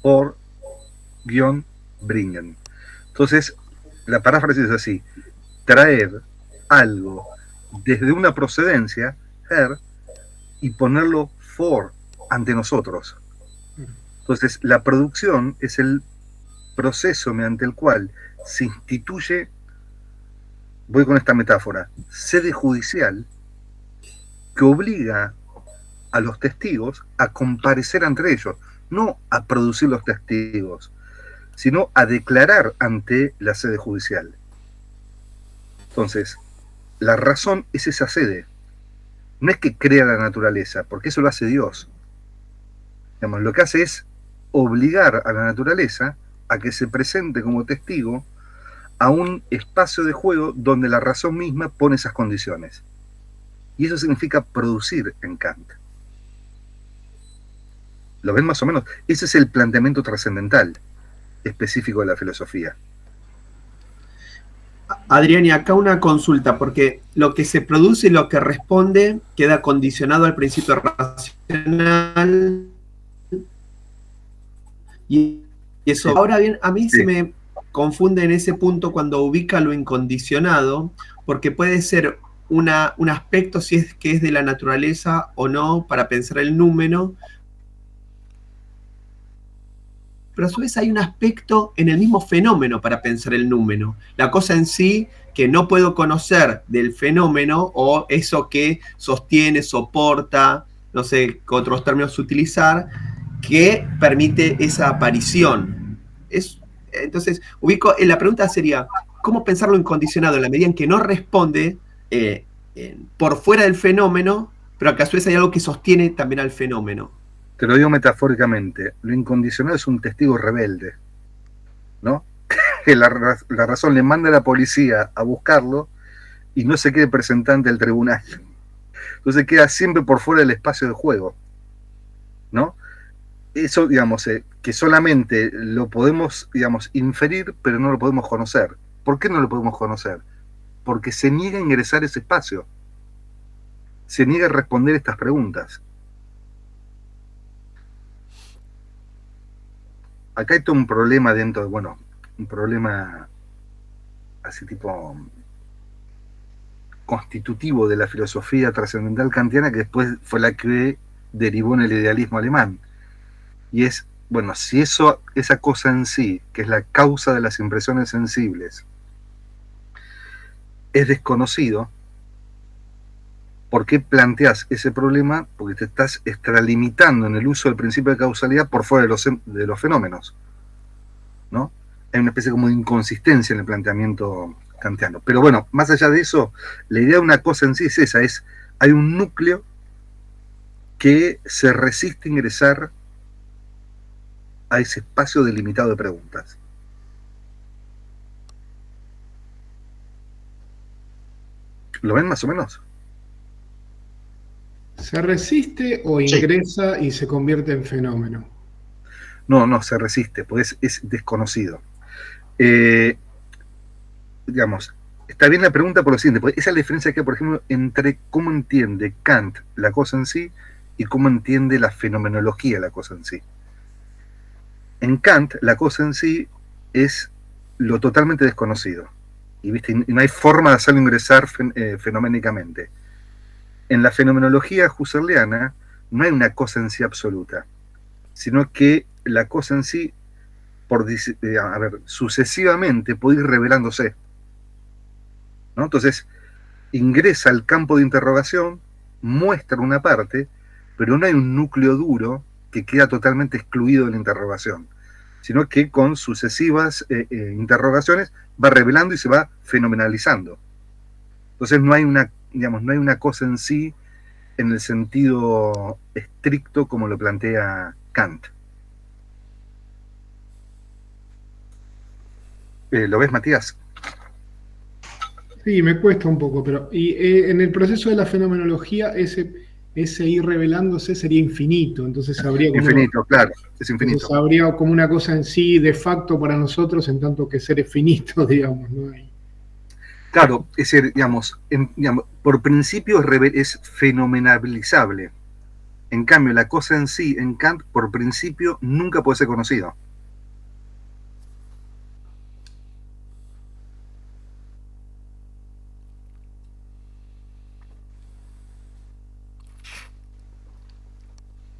her-por-bringen. Entonces, la paráfrasis es así: traer algo desde una procedencia, her, y ponerlo for, ante nosotros. Entonces, la producción es el proceso mediante el cual se instituye, voy con esta metáfora, sede judicial que obliga a los testigos a comparecer ante ellos, no a producir los testigos, sino a declarar ante la sede judicial. Entonces, la razón es esa sede. No es que crea la naturaleza, porque eso lo hace Dios. Digamos, lo que hace es obligar a la naturaleza a que se presente como testigo a un espacio de juego donde la razón misma pone esas condiciones. Y eso significa producir en Kant. ¿Lo ven más o menos? Ese es el planteamiento trascendental específico de la filosofía. Adrián, y acá una consulta, porque lo que se produce y lo que responde queda condicionado al principio racional. Y eso, ahora bien, a mí se me confunde en ese punto cuando ubica lo incondicionado, porque puede ser un aspecto, si es que es de la naturaleza o no, para pensar el númeno, pero a su vez hay un aspecto en el mismo fenómeno para pensar el númeno. La cosa en sí que no puedo conocer del fenómeno, o eso que sostiene, soporta, no sé qué otros términos utilizar, que permite esa aparición. Entonces, ubico, la pregunta sería, ¿cómo pensarlo incondicionado en la medida en que no responde por fuera del fenómeno, pero que a su vez hay algo que sostiene también al fenómeno? Te lo digo metafóricamente, lo incondicionado es un testigo rebelde, ¿no? Que la razón le manda a la policía a buscarlo y no se quede presentante del tribunal. Entonces queda siempre por fuera del espacio de juego, ¿no? Eso, digamos, que solamente lo podemos, digamos, inferir, pero no lo podemos conocer. ¿Por qué no lo podemos conocer? Porque se niega a ingresar a ese espacio. Se niega a responder estas preguntas. Acá hay todo un problema dentro de, bueno, un problema así tipo constitutivo de la filosofía trascendental kantiana, que después fue la que derivó en el idealismo alemán. Y es, bueno, si esa cosa en sí, que es la causa de las impresiones sensibles, es desconocido, ¿por qué planteas ese problema? Porque te estás extralimitando en el uso del principio de causalidad por fuera de los fenómenos, ¿no? Hay una especie como de inconsistencia en el planteamiento kantiano. Pero bueno, más allá de eso, la idea de una cosa en sí es esa, hay un núcleo que se resiste a ingresar a ese espacio delimitado de preguntas. ¿Lo ven más o menos? ¿Se resiste o ingresa y se convierte en fenómeno? No, se resiste, pues es desconocido. Digamos, está bien la pregunta por lo siguiente, porque esa es la diferencia que hay, por ejemplo, entre cómo entiende Kant la cosa en sí y cómo entiende la fenomenología la cosa en sí. En Kant, la cosa en sí es lo totalmente desconocido. Y, ¿viste? Y no hay forma de hacerlo ingresar fenoménicamente. En la fenomenología husserliana no hay una cosa en sí absoluta, sino que la cosa en sí, sucesivamente puede ir revelándose, ¿no? Entonces, ingresa al campo de interrogación, muestra una parte, pero no hay un núcleo duro que queda totalmente excluido de la interrogación, sino que con sucesivas interrogaciones va revelando y se va fenomenalizando. Entonces no hay una cosa en sí en el sentido estricto como lo plantea Kant. ¿Lo ves, Matías? Sí, me cuesta un poco, pero en el proceso de la fenomenología ese ir revelándose sería infinito, entonces habría como infinito, claro, es infinito. Entonces habría como una cosa en sí de facto para nosotros, en tanto que seres finitos, digamos, ¿no? Claro, es decir, digamos, por principio es fenomenabilizable. En cambio, la cosa en sí, en Kant, por principio, nunca puede ser conocido.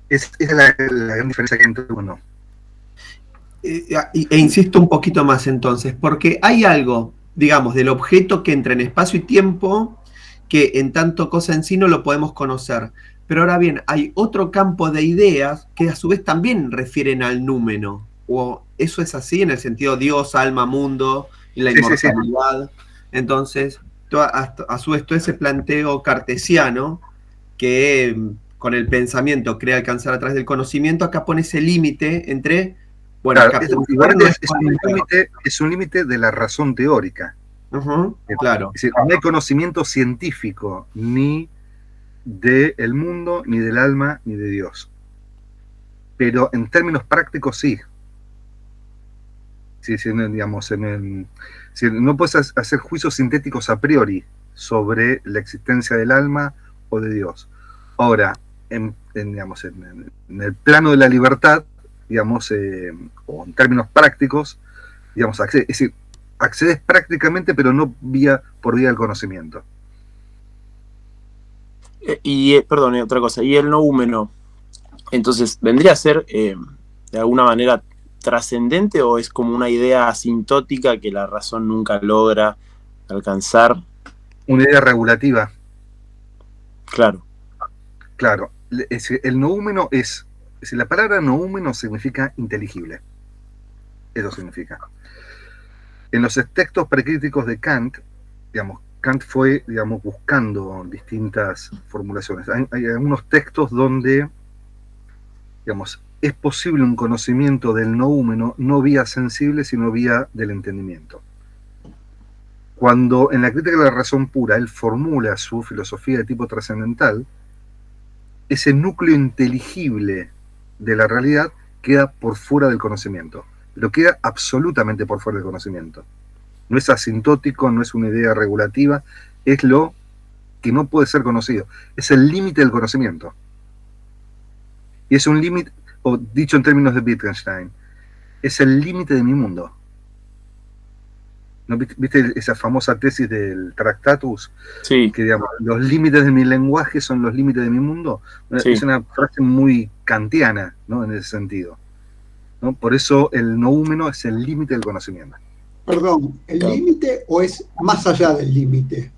Esa es la gran diferencia que hay entre uno. E insisto un poquito más entonces, porque hay algo, digamos, del objeto que entra en espacio y tiempo que en tanto cosa en sí no lo podemos conocer. Pero ahora bien, hay otro campo de ideas que a su vez también refieren al númeno. ¿O eso es así en el sentido Dios, alma, mundo y la inmortalidad? Sí. Entonces, a su vez todo ese planteo cartesiano que con el pensamiento cree alcanzar a través del conocimiento, acá pone ese límite entre... Bueno, claro, es un límite de la razón teórica. Claro. Es decir, no hay conocimiento científico ni del mundo, ni del alma, ni de Dios. Pero en términos prácticos sí. Digamos, no puedes hacer juicios sintéticos a priori sobre la existencia del alma o de Dios. Ahora, en el plano de la libertad, digamos, o en términos prácticos, digamos, es decir, accedes prácticamente, pero no por vía del conocimiento. Perdón, otra cosa, y el noúmeno, entonces, ¿vendría a ser de alguna manera trascendente o es como una idea asintótica que la razón nunca logra alcanzar? Una idea regulativa. Claro. Claro, el noúmeno la palabra noúmeno significa inteligible. Eso significa. En los textos precríticos de Kant, digamos, Kant fue, digamos, buscando distintas formulaciones. Hay algunos textos donde, digamos, es posible un conocimiento del noúmeno no vía sensible, sino vía del entendimiento. Cuando en la crítica de la razón pura él formula su filosofía de tipo trascendental, ese núcleo inteligible de la realidad queda por fuera del conocimiento, pero queda absolutamente por fuera del conocimiento. No es asintótico, no es una idea regulativa, es lo que no puede ser conocido, es el límite del conocimiento. Y es un límite, o dicho en términos de Wittgenstein, es el límite de mi mundo. ¿No viste esa famosa tesis del Tractatus? Sí. Que digamos, los límites de mi lenguaje son los límites de mi mundo. Sí. Es una frase muy kantiana, ¿no? En ese sentido, ¿no? Por eso el noúmeno es el límite del conocimiento. Perdón, ¿el límite o es más allá del límite?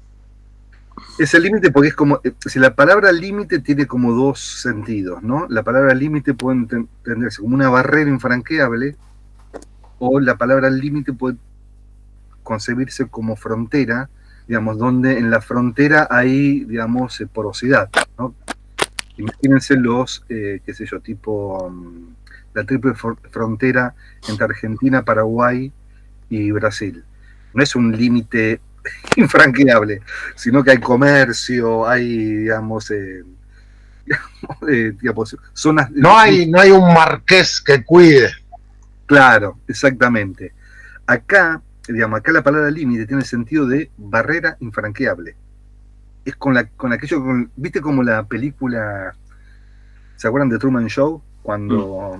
Es el límite porque es como, si la palabra límite tiene como dos sentidos, ¿no? La palabra límite puede entenderse como una barrera infranqueable, o la palabra límite puede concebirse como frontera, digamos, donde en la frontera hay, digamos, porosidad, ¿no? Imagínense los, qué sé yo, tipo la triple frontera entre Argentina, Paraguay y Brasil. No es un límite infranqueable, sino que hay comercio, hay, digamos, digamos, zonas... No hay un marqués que cuide. Claro, exactamente. Acá, digamos, acá la palabra límite tiene el sentido de barrera infranqueable. Es con aquello, ¿viste como la película, ¿se acuerdan de Truman Show? Cuando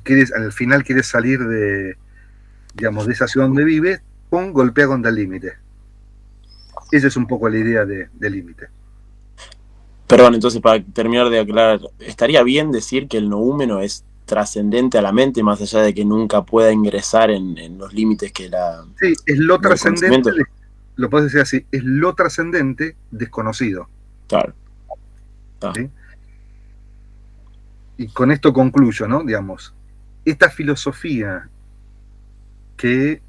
quieres, al final quieres salir de, digamos, de esa ciudad donde vives, golpea contra el límite. Esa es un poco la idea de límite. Perdón, entonces para terminar de aclarar, ¿estaría bien decir que el noúmeno es trascendente a la mente, más allá de que nunca pueda ingresar en los límites que la... Sí, es lo trascendente, lo puedes decir así, es lo trascendente desconocido. Claro. ¿Sí? Y con esto concluyo, ¿no? Digamos, esta filosofía que,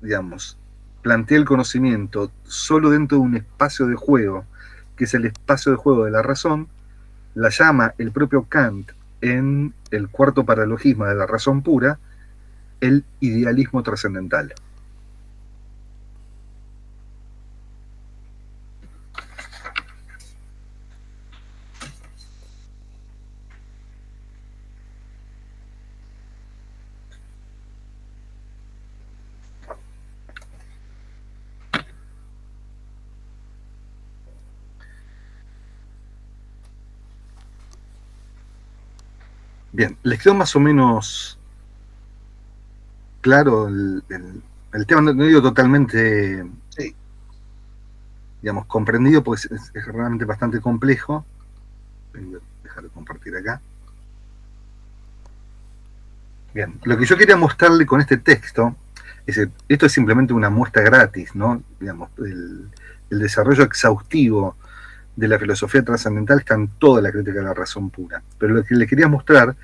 digamos, plantea el conocimiento solo dentro de un espacio de juego, que es el espacio de juego de la razón, la llama el propio Kant en el cuarto paralogismo de la razón pura, el idealismo trascendental. Bien, ¿les quedó más o menos claro el tema? No digo totalmente, sí, digamos, comprendido, pues es realmente bastante complejo. Voy a dejar de compartir acá. Bien, lo que yo quería mostrarle con este texto, es decir, esto es simplemente una muestra gratis, ¿no? Digamos, el desarrollo exhaustivo de la filosofía trascendental está en toda la crítica de la razón pura. Pero lo que le quería mostrar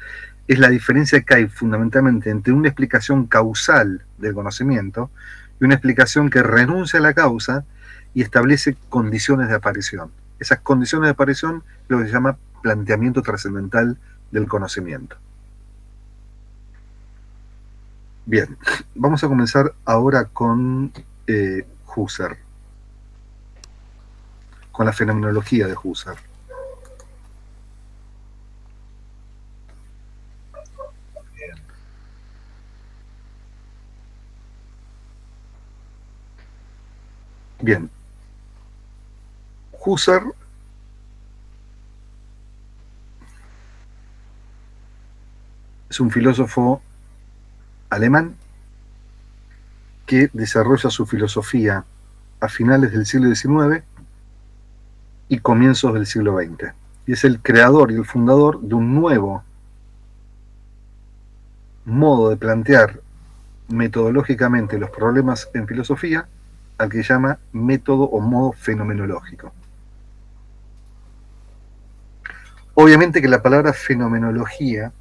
es la diferencia que hay fundamentalmente entre una explicación causal del conocimiento y una explicación que renuncia a la causa y establece condiciones de aparición. Esas condiciones de aparición es lo que se llama planteamiento trascendental del conocimiento. Bien, vamos a comenzar ahora con Husserl, con la fenomenología de Husserl. Bien. Husserl es un filósofo alemán que desarrolla su filosofía a finales del siglo XIX y comienzos del siglo XX. Y es el creador y el fundador de un nuevo modo de plantear metodológicamente los problemas en filosofía, al que llama método o modo fenomenológico. Obviamente que la palabra fenomenología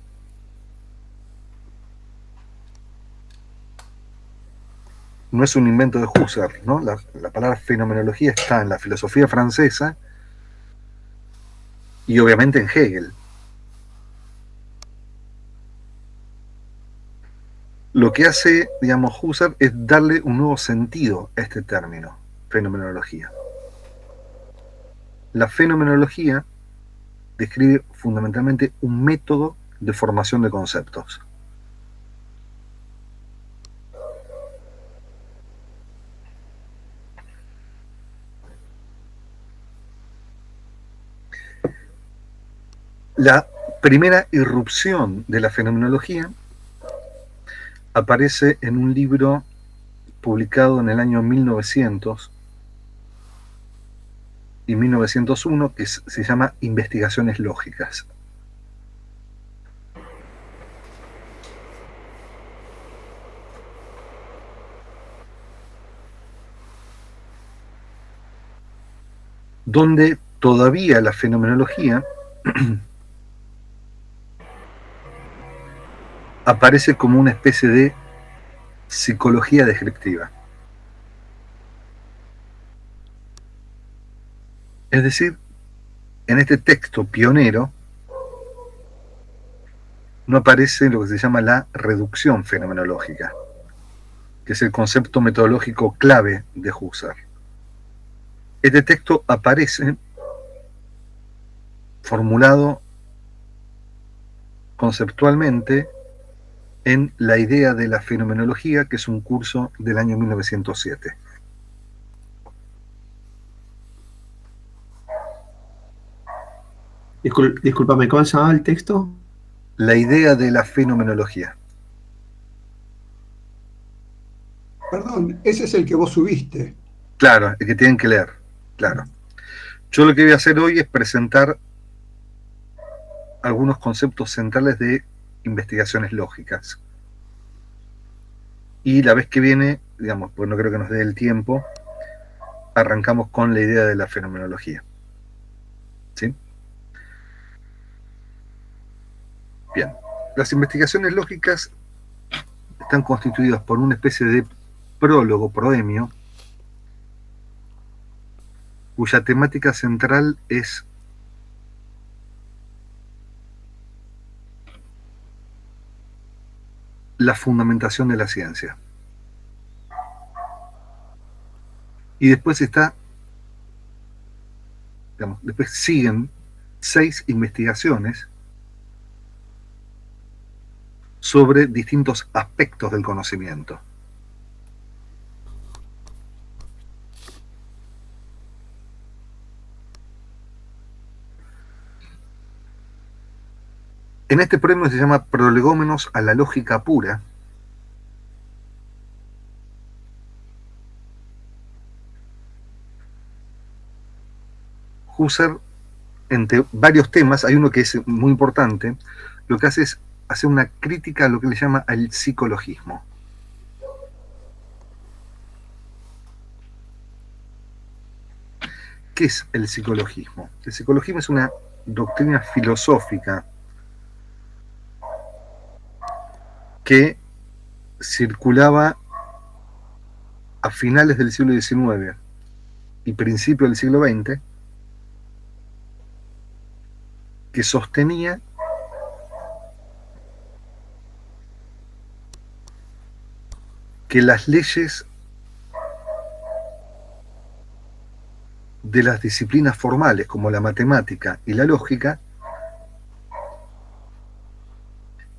no es un invento de Husserl, ¿no? La palabra fenomenología está en la filosofía francesa y obviamente en Hegel. Lo que hace, digamos, Husserl es darle un nuevo sentido a este término, fenomenología. La fenomenología describe fundamentalmente un método de formación de conceptos. La primera irrupción de la fenomenología aparece en un libro publicado en el año 1900 y 1901 que se llama Investigaciones Lógicas. Donde todavía la fenomenología aparece como una especie de psicología descriptiva. Es decir, en este texto pionero no aparece lo que se llama la reducción fenomenológica, que es el concepto metodológico clave de Husserl. Este texto aparece formulado conceptualmente en La idea de la fenomenología, que es un curso del año 1907. Discúlpame, ¿cómo se llamaba el texto? La idea de la fenomenología. Perdón, ese es el que vos subiste. Claro, el que tienen que leer, claro. Yo lo que voy a hacer hoy es presentar algunos conceptos centrales de investigaciones lógicas. Y la vez que viene, digamos, pues no creo que nos dé el tiempo, arrancamos con la idea de la fenomenología. ¿Sí? Bien. Las investigaciones lógicas están constituidas por una especie de prólogo, proemio, cuya temática central es la fundamentación de la ciencia. Y después después siguen 6 investigaciones sobre distintos aspectos del conocimiento. En este premio se llama Prolegómenos a la lógica pura. Husserl, entre varios temas, hay uno que es muy importante, lo que hace es hacer una crítica a lo que le llama al psicologismo. ¿Qué es el psicologismo? El psicologismo es una doctrina filosófica que circulaba a finales del siglo XIX y principios del siglo XX, que sostenía que las leyes de las disciplinas formales, como la matemática y la lógica,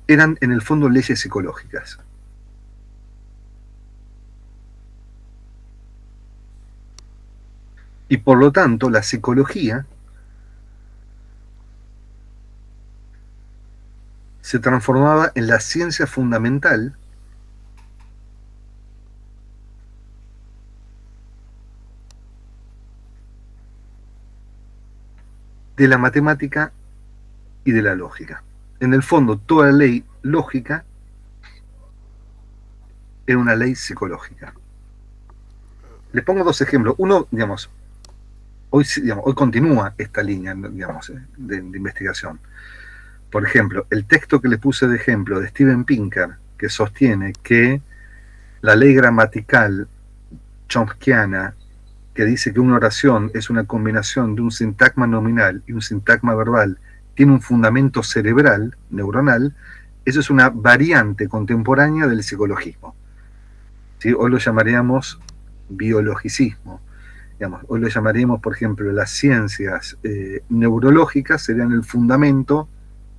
eran en el fondo leyes psicológicas. Y por lo tanto, la psicología se transformaba en la ciencia fundamental de la matemática y de la lógica. En el fondo, toda la ley lógica era una ley psicológica. Les pongo 2 ejemplos. Uno, hoy continúa esta línea, de investigación. Por ejemplo, el texto que les puse de ejemplo de Steven Pinker, que sostiene que la ley gramatical chomskiana, que dice que una oración es una combinación de un sintagma nominal y un sintagma verbal, tiene un fundamento cerebral, neuronal, eso es una variante contemporánea del psicologismo. ¿Sí? Hoy lo llamaríamos biologicismo. Digamos, hoy lo llamaríamos, por ejemplo, las ciencias neurológicas serían el fundamento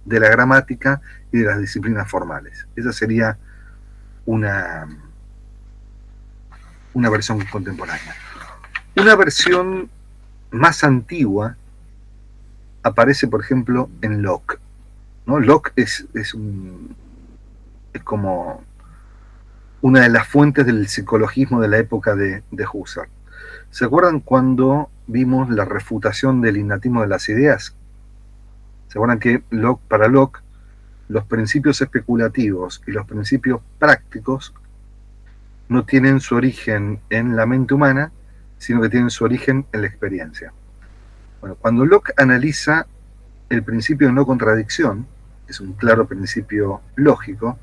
de la gramática y de las disciplinas formales. Esa sería una versión contemporánea. Una versión más antigua aparece, por ejemplo, en Locke, ¿no? Locke es como una de las fuentes del psicologismo de la época de Husserl. ¿Se acuerdan cuando vimos la refutación del innatismo de las ideas? ¿Se acuerdan que para Locke los principios especulativos y los principios prácticos no tienen su origen en la mente humana, sino que tienen su origen en la experiencia? Bueno, cuando Locke analiza el principio de no contradicción, que es un claro principio lógico,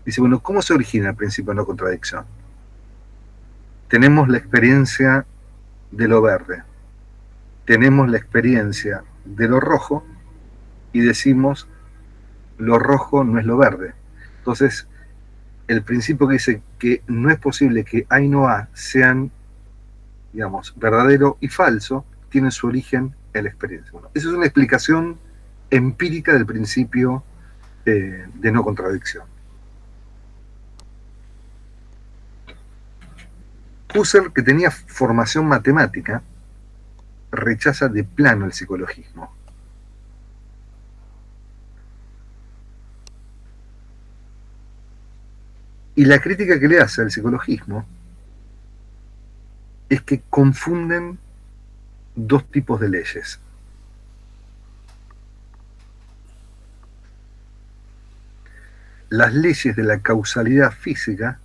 dice, bueno, ¿cómo se origina el principio de no contradicción? Tenemos la experiencia de lo verde, tenemos la experiencia de lo rojo y decimos, lo rojo no es lo verde. Entonces, el principio que dice que no es posible que A y no A sean, digamos, verdadero y falso, tiene su origen en la experiencia. Bueno, esa es una explicación empírica del principio de no contradicción. Husserl, que tenía formación matemática, rechaza de plano el psicologismo. Y la crítica que le hace al psicologismo es que confunden dos tipos de leyes. Las leyes de la causalidad física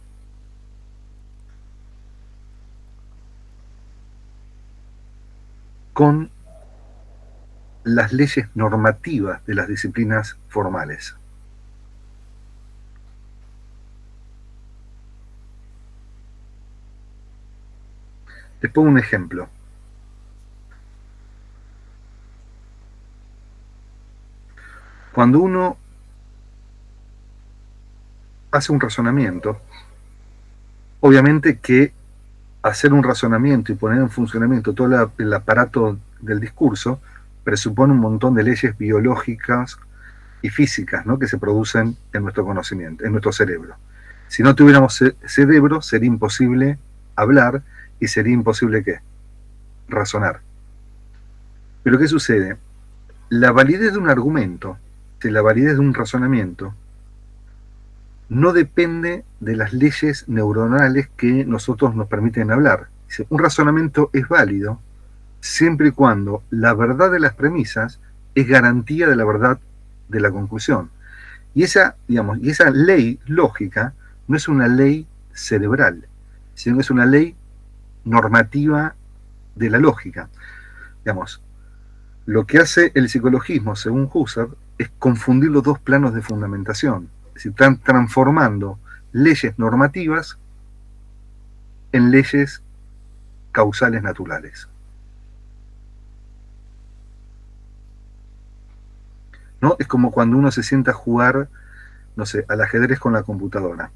con las leyes normativas de las disciplinas formales. Les pongo un ejemplo. Cuando uno hace un razonamiento, obviamente que hacer un razonamiento y poner en funcionamiento todo el aparato del discurso presupone un montón de leyes biológicas y físicas, ¿no?, que se producen en nuestro conocimiento, en nuestro cerebro. Si no tuviéramos cerebro, sería imposible hablar y sería imposible, ¿qué?, razonar. Pero ¿qué sucede? La validez de un argumento, la validez de un razonamiento, no depende de las leyes neuronales que nosotros nos permiten hablar. Un razonamiento es válido siempre y cuando la verdad de las premisas es garantía de la verdad de la conclusión. Y esa ley lógica no es una ley cerebral, sino que es una ley normativa de la lógica. Lo que hace el psicologismo, según Husserl, es confundir los dos planos de fundamentación. Es decir, están transformando leyes normativas en leyes causales naturales. ¿No? Es como cuando uno se sienta a jugar, no sé, al ajedrez con la computadora.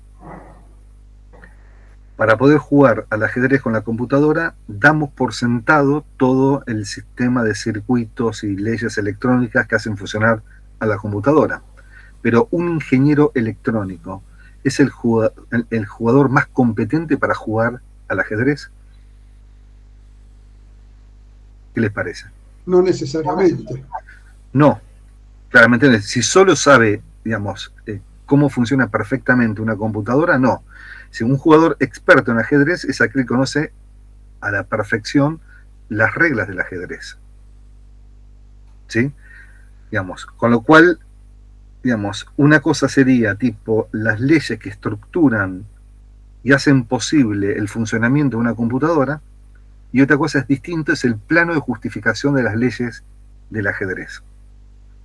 Para poder jugar al ajedrez con la computadora, damos por sentado todo el sistema de circuitos y leyes electrónicas que hacen funcionar a la computadora. Pero un ingeniero electrónico es el jugador más competente para jugar al ajedrez. ¿Qué les parece? No necesariamente. No, claramente, si solo sabe, cómo funciona perfectamente una computadora, no. Si un jugador experto en ajedrez es aquel que conoce a la perfección las reglas del ajedrez. ¿Sí? Con lo cual, una cosa sería tipo las leyes que estructuran y hacen posible el funcionamiento de una computadora, y otra cosa es distinto, es el plano de justificación de las leyes del ajedrez.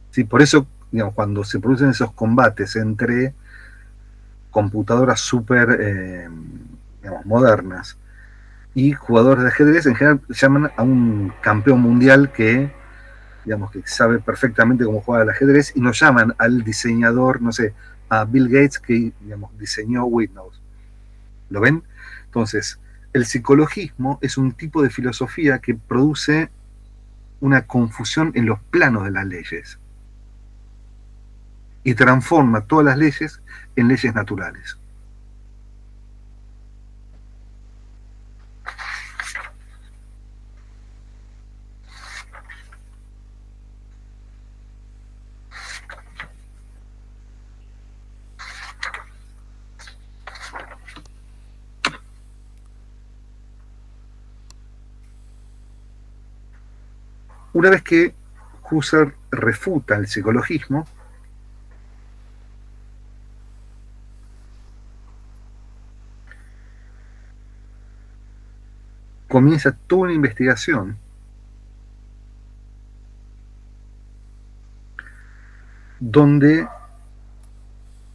¿Sí? Por eso, cuando se producen esos combates entre computadoras súper modernas y jugadores de ajedrez en general llaman a un campeón mundial que, digamos, que sabe perfectamente cómo juega el ajedrez, y no llaman al diseñador, no sé, a Bill Gates que, digamos, diseñó Windows. ¿Lo ven? Entonces, el psicologismo es un tipo de filosofía que produce una confusión en los planos de las leyes y transforma todas las leyes en leyes naturales. Una vez que Husserl refuta el psicologismo, comienza toda una investigación donde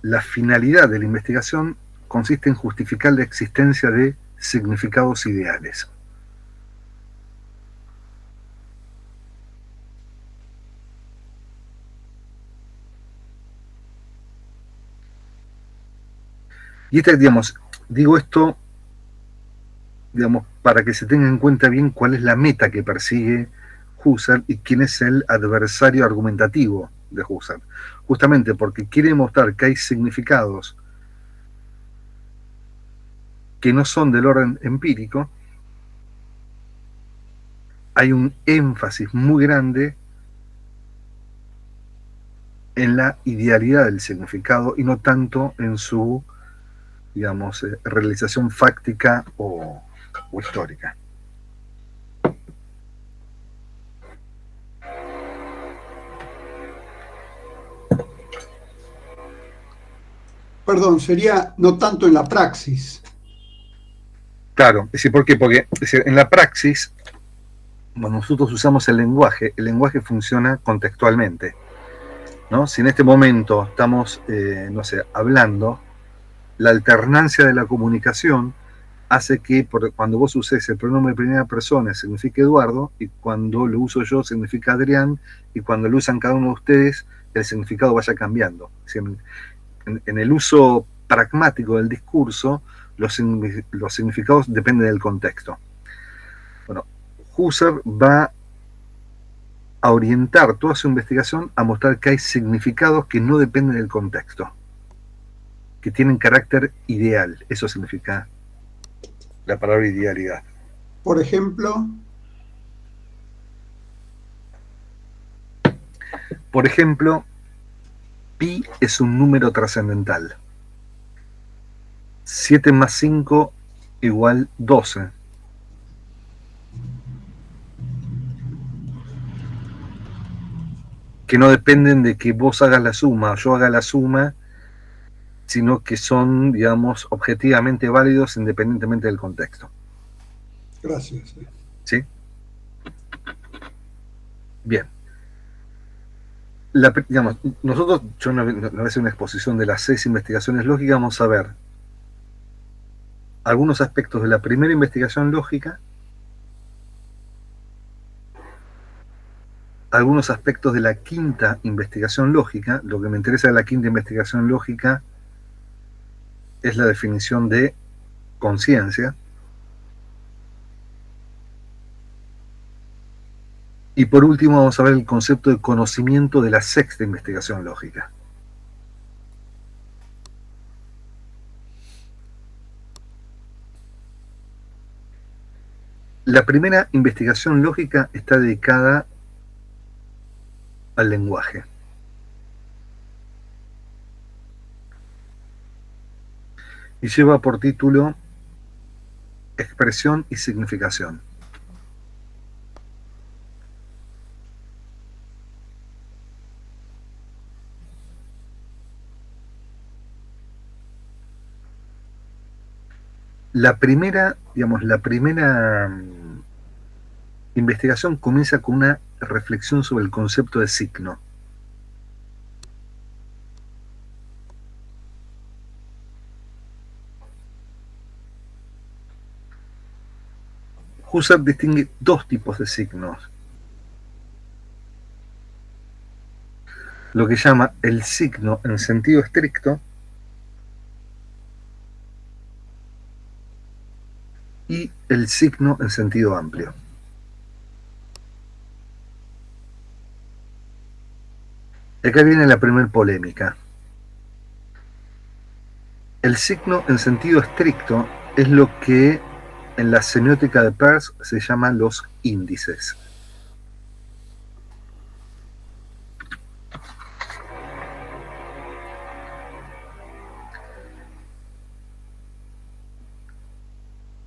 la finalidad de la investigación consiste en justificar la existencia de significados ideales. Y digamos, digo esto, digamos, para que se tenga en cuenta bien cuál es la meta que persigue Husserl y quién es el adversario argumentativo de Husserl. Justamente porque quiere mostrar que hay significados que no son del orden empírico, hay un énfasis muy grande en la idealidad del significado y no tanto en su, digamos, realización fáctica o histórica. Perdón, sería no tanto en la praxis. Claro, es decir, ¿por qué? Porque es decir, en la praxis, bueno, nosotros usamos el lenguaje funciona contextualmente, ¿no? Si en este momento estamos, no sé, hablando, la alternancia de la comunicación hace que cuando vos uses el pronombre de primera persona signifique Eduardo, y cuando lo uso yo significa Adrián, y cuando lo usan cada uno de ustedes, el significado vaya cambiando. Es decir, en el uso pragmático del discurso, los significados dependen del contexto. Bueno, Husserl va a orientar toda su investigación a mostrar que hay significados que no dependen del contexto, que tienen carácter ideal. Eso significa la palabra idealidad. Por ejemplo, pi es un número trascendental. 7 más 5 igual 12. Que no dependen de que vos hagas la suma o yo haga la suma, sino que son, digamos, objetivamente válidos independientemente del contexto. Gracias. ¿Sí? Bien. Digamos, nosotros, yo no voy a hacer una exposición de las 6 investigaciones lógicas, vamos a ver algunos aspectos de la primera investigación lógica, algunos aspectos de la quinta investigación lógica. Lo que me interesa de la quinta investigación lógica es la definición de conciencia. Y por último vamos a ver el concepto de conocimiento de la sexta investigación lógica. La primera investigación lógica está dedicada al lenguaje. Y lleva por título Expresión y significación. La primera investigación comienza con una reflexión sobre el concepto de signo. Husserl distingue dos tipos de signos. Lo que llama el signo en sentido estricto y el signo en sentido amplio. Acá viene la primera polémica. El signo en sentido estricto es lo que en la semiótica de Peirce se llama los índices.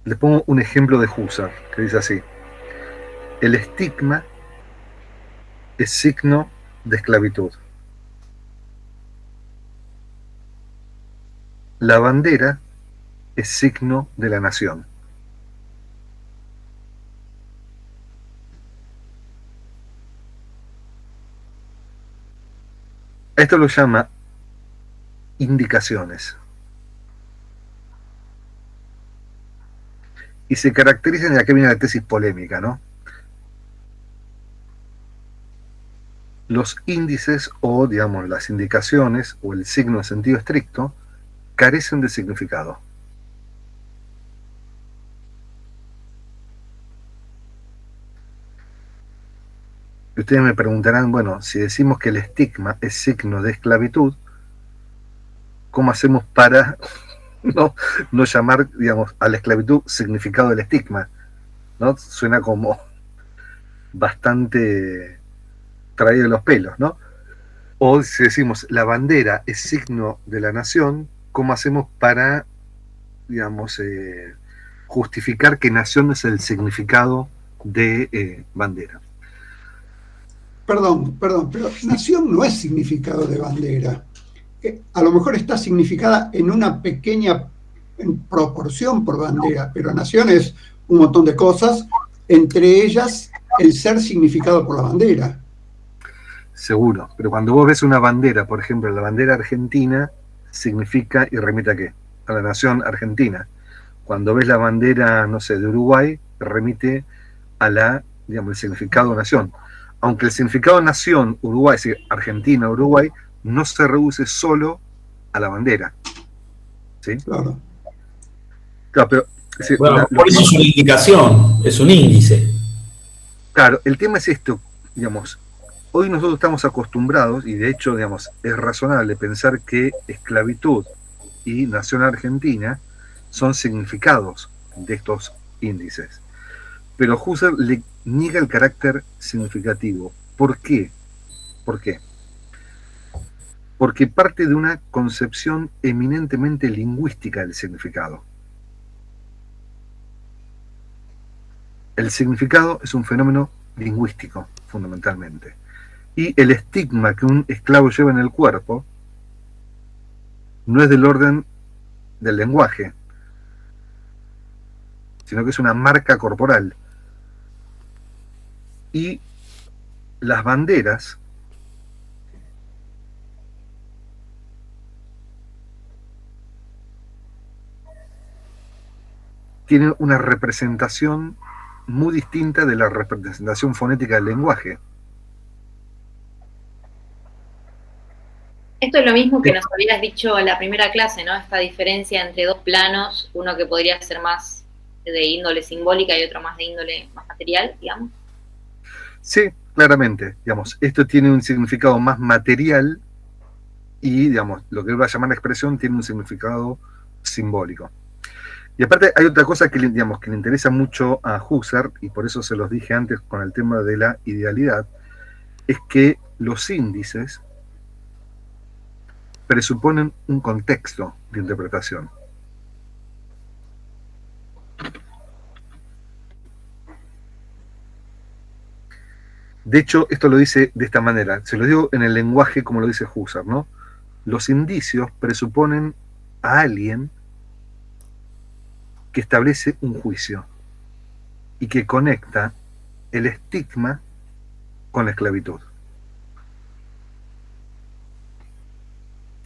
Les pongo un ejemplo de Husserl, que dice así: el estigma es signo de esclavitud. La bandera es signo de la nación. Esto lo llama indicaciones. Y se caracterizan, y aquí viene la tesis polémica, ¿no? Los índices o, digamos, las indicaciones o el signo en sentido estricto carecen de significado. Y ustedes me preguntarán, bueno, si decimos que el estigma es signo de esclavitud, ¿cómo hacemos para no llamar, digamos, a la esclavitud significado del estigma? ¿No? Suena como bastante traído de los pelos, ¿no? O si decimos la bandera es signo de la nación, ¿cómo hacemos para, digamos, justificar que nación es el significado de bandera? Perdón, pero nación no es significado de bandera. A lo mejor está significada en una pequeña proporción por bandera, pero nación es un montón de cosas, entre ellas el ser significado por la bandera. Seguro, pero cuando vos ves una bandera, por ejemplo, la bandera argentina, significa y remite a qué? A la nación argentina. Cuando ves la bandera, no sé, de Uruguay, remite a la, digamos, el significado nación. Aunque el significado nación, Uruguay, es decir, Argentina, Uruguay, no se reduce solo a la bandera. ¿Sí? Claro. Claro, pero, es decir, bueno, por eso es una indicación, es un índice. Claro, el tema es esto, digamos, hoy nosotros estamos acostumbrados, y de hecho, digamos, es razonable pensar que esclavitud y nación argentina son significados de estos índices. Pero Husserl le niega el carácter significativo. ¿Por qué? ¿Por qué? Porque parte de una concepción eminentemente lingüística del significado. El significado es un fenómeno lingüístico, fundamentalmente. Y el estigma que un esclavo lleva en el cuerpo no es del orden del lenguaje, sino que es una marca corporal. Y las banderas tienen una representación muy distinta de la representación fonética del lenguaje. Esto es lo mismo que nos habías dicho en la primera clase, ¿no? Esta diferencia entre dos planos, uno que podría ser más de índole simbólica y otro más de índole más material, digamos. Sí, claramente, digamos, esto tiene un significado más material y, digamos, lo que él va a llamar la expresión tiene un significado simbólico. Y aparte hay otra cosa que, digamos, que le interesa mucho a Husserl, y por eso se los dije antes con el tema de la idealidad, es que los índices presuponen un contexto de interpretación. De hecho, esto lo dice de esta manera, se lo digo en el lenguaje como lo dice Husserl, ¿no? Los indicios presuponen a alguien que establece un juicio y que conecta el estigma con la esclavitud.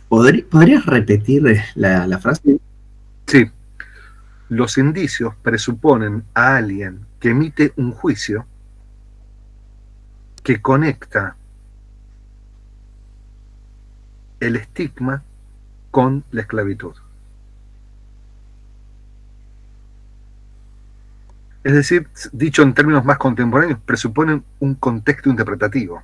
¿Podrías repetir la frase? Sí. los indicios presuponen a alguien que emite un juicio que conecta el estigma con la esclavitud. Es decir, dicho en términos más contemporáneos, presuponen un contexto interpretativo.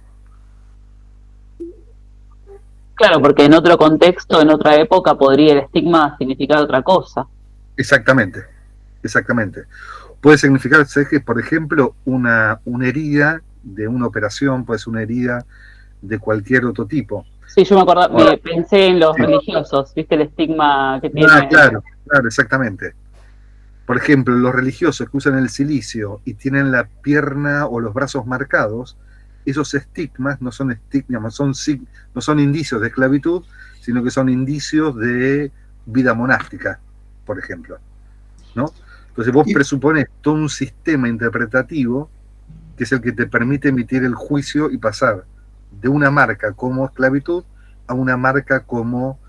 Claro, porque en otro contexto, en otra época, podría el estigma significar otra cosa. Exactamente, exactamente. Puede significar, por ejemplo, una herida de una operación, puede ser una herida de cualquier otro tipo. Sí, yo pensé en los religiosos, ¿viste el estigma que tiene? Claro, exactamente. Por ejemplo, los religiosos que usan el cilicio y tienen la pierna o los brazos marcados, esos estigmas no son estigmas, no son indicios de esclavitud, sino que son indicios de vida monástica, por ejemplo, ¿no? Entonces vos presupones todo un sistema interpretativo que es el que te permite emitir el juicio y pasar de una marca como esclavitud a una marca como,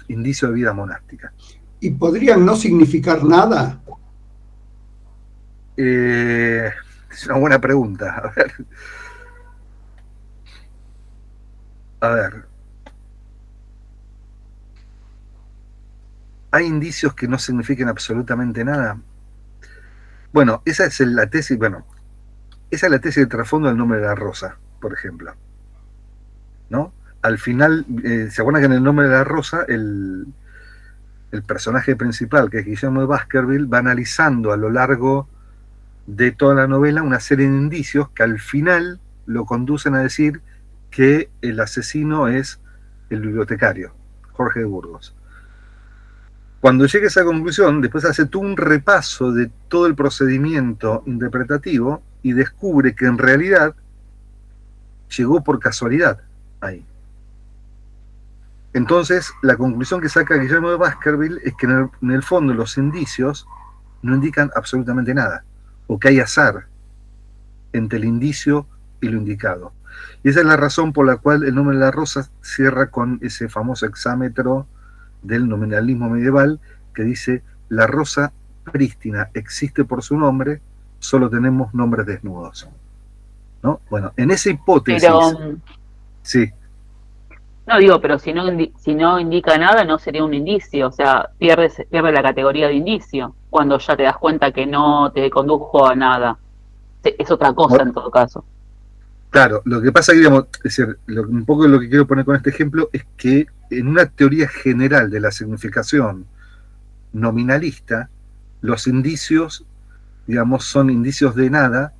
indicio de vida monástica. ¿Y podrían no significar nada? Es una buena pregunta. A ver. ¿Hay indicios que no signifiquen absolutamente nada? Bueno, esa es la tesis de trasfondo del nombre de la rosa, por ejemplo. ¿No? Al final, ¿se acuerdan que en el nombre de la rosa el personaje principal, que es Guillermo de Baskerville, va analizando a lo largo de toda la novela una serie de indicios que al final lo conducen a decir que el asesino es el bibliotecario, Jorge de Burgos. Cuando llega a esa conclusión, después hace todo un repaso de todo el procedimiento interpretativo y descubre que en realidad llegó por casualidad ahí. Entonces, la conclusión que saca Guillermo de Baskerville es que en el fondo los indicios no indican absolutamente nada, o que hay azar entre el indicio y lo indicado. Y esa es la razón por la cual el nombre de la rosa cierra con ese famoso hexámetro del nominalismo medieval que dice: la rosa prístina existe por su nombre, solo tenemos nombres desnudos. ¿No? Bueno, en esa hipótesis... Pero, sí. No, digo, pero si no indica nada, no sería un indicio, o sea, pierde la categoría de indicio, cuando ya te das cuenta que no te condujo a nada. Es otra cosa en todo caso. Claro, lo que pasa, digamos, es decir, un poco lo que quiero poner con este ejemplo es que en una teoría general de la significación nominalista, los indicios, digamos, son indicios de nada,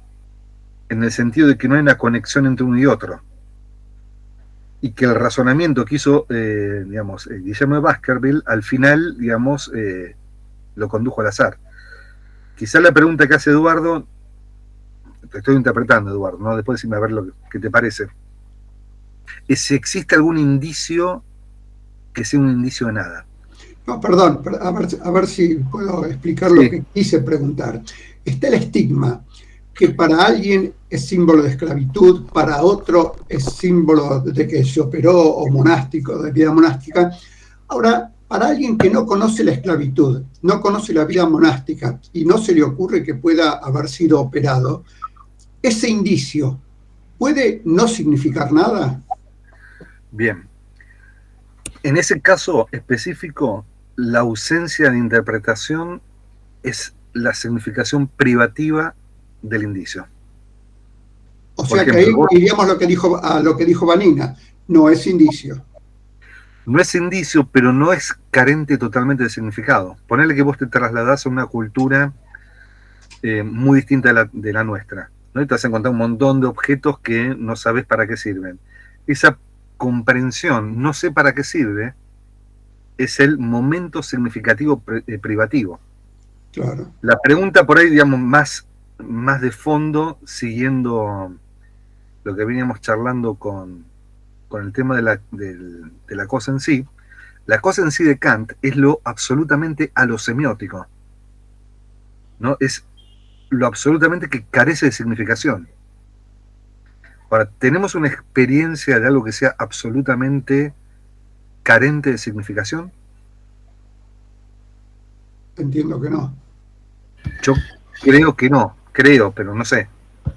en el sentido de que no hay una conexión entre uno y otro. Y que el razonamiento que hizo, Guillermo de Baskerville, al final, digamos, lo condujo al azar. Quizá la pregunta que hace Eduardo, te estoy interpretando, Eduardo, ¿no? Después decime a ver lo que te parece, es si existe algún indicio que sea un indicio de nada. No, perdón, a ver si puedo explicar lo que quise preguntar. Está el estigma, que para alguien es símbolo de esclavitud, para otro es símbolo de que se operó o monástico, de vida monástica. Ahora, para alguien que no conoce la esclavitud, no conoce la vida monástica y no se le ocurre que pueda haber sido operado, ese indicio puede no significar nada. Bien. En ese caso específico, la ausencia de interpretación es la significación privativa del indicio. O sea, que ahí iríamos a lo que dijo Vanina, no es indicio. No es indicio, pero no es carente totalmente de significado. Ponele que vos te trasladás a una cultura muy distinta de la nuestra, ¿no? Y te vas a encontrar un montón de objetos que no sabes para qué sirven. Esa comprensión, no sé para qué sirve, es el momento significativo privativo. Claro. La pregunta por ahí, digamos, más de fondo, siguiendo lo que veníamos charlando con el tema de la cosa en sí. La cosa en sí de Kant es lo absolutamente alosemiótico, ¿no? Es lo absolutamente que carece de significación. Ahora, ¿tenemos una experiencia de algo que sea absolutamente carente de significación? entiendo que no. Yo creo que no, pero no sé.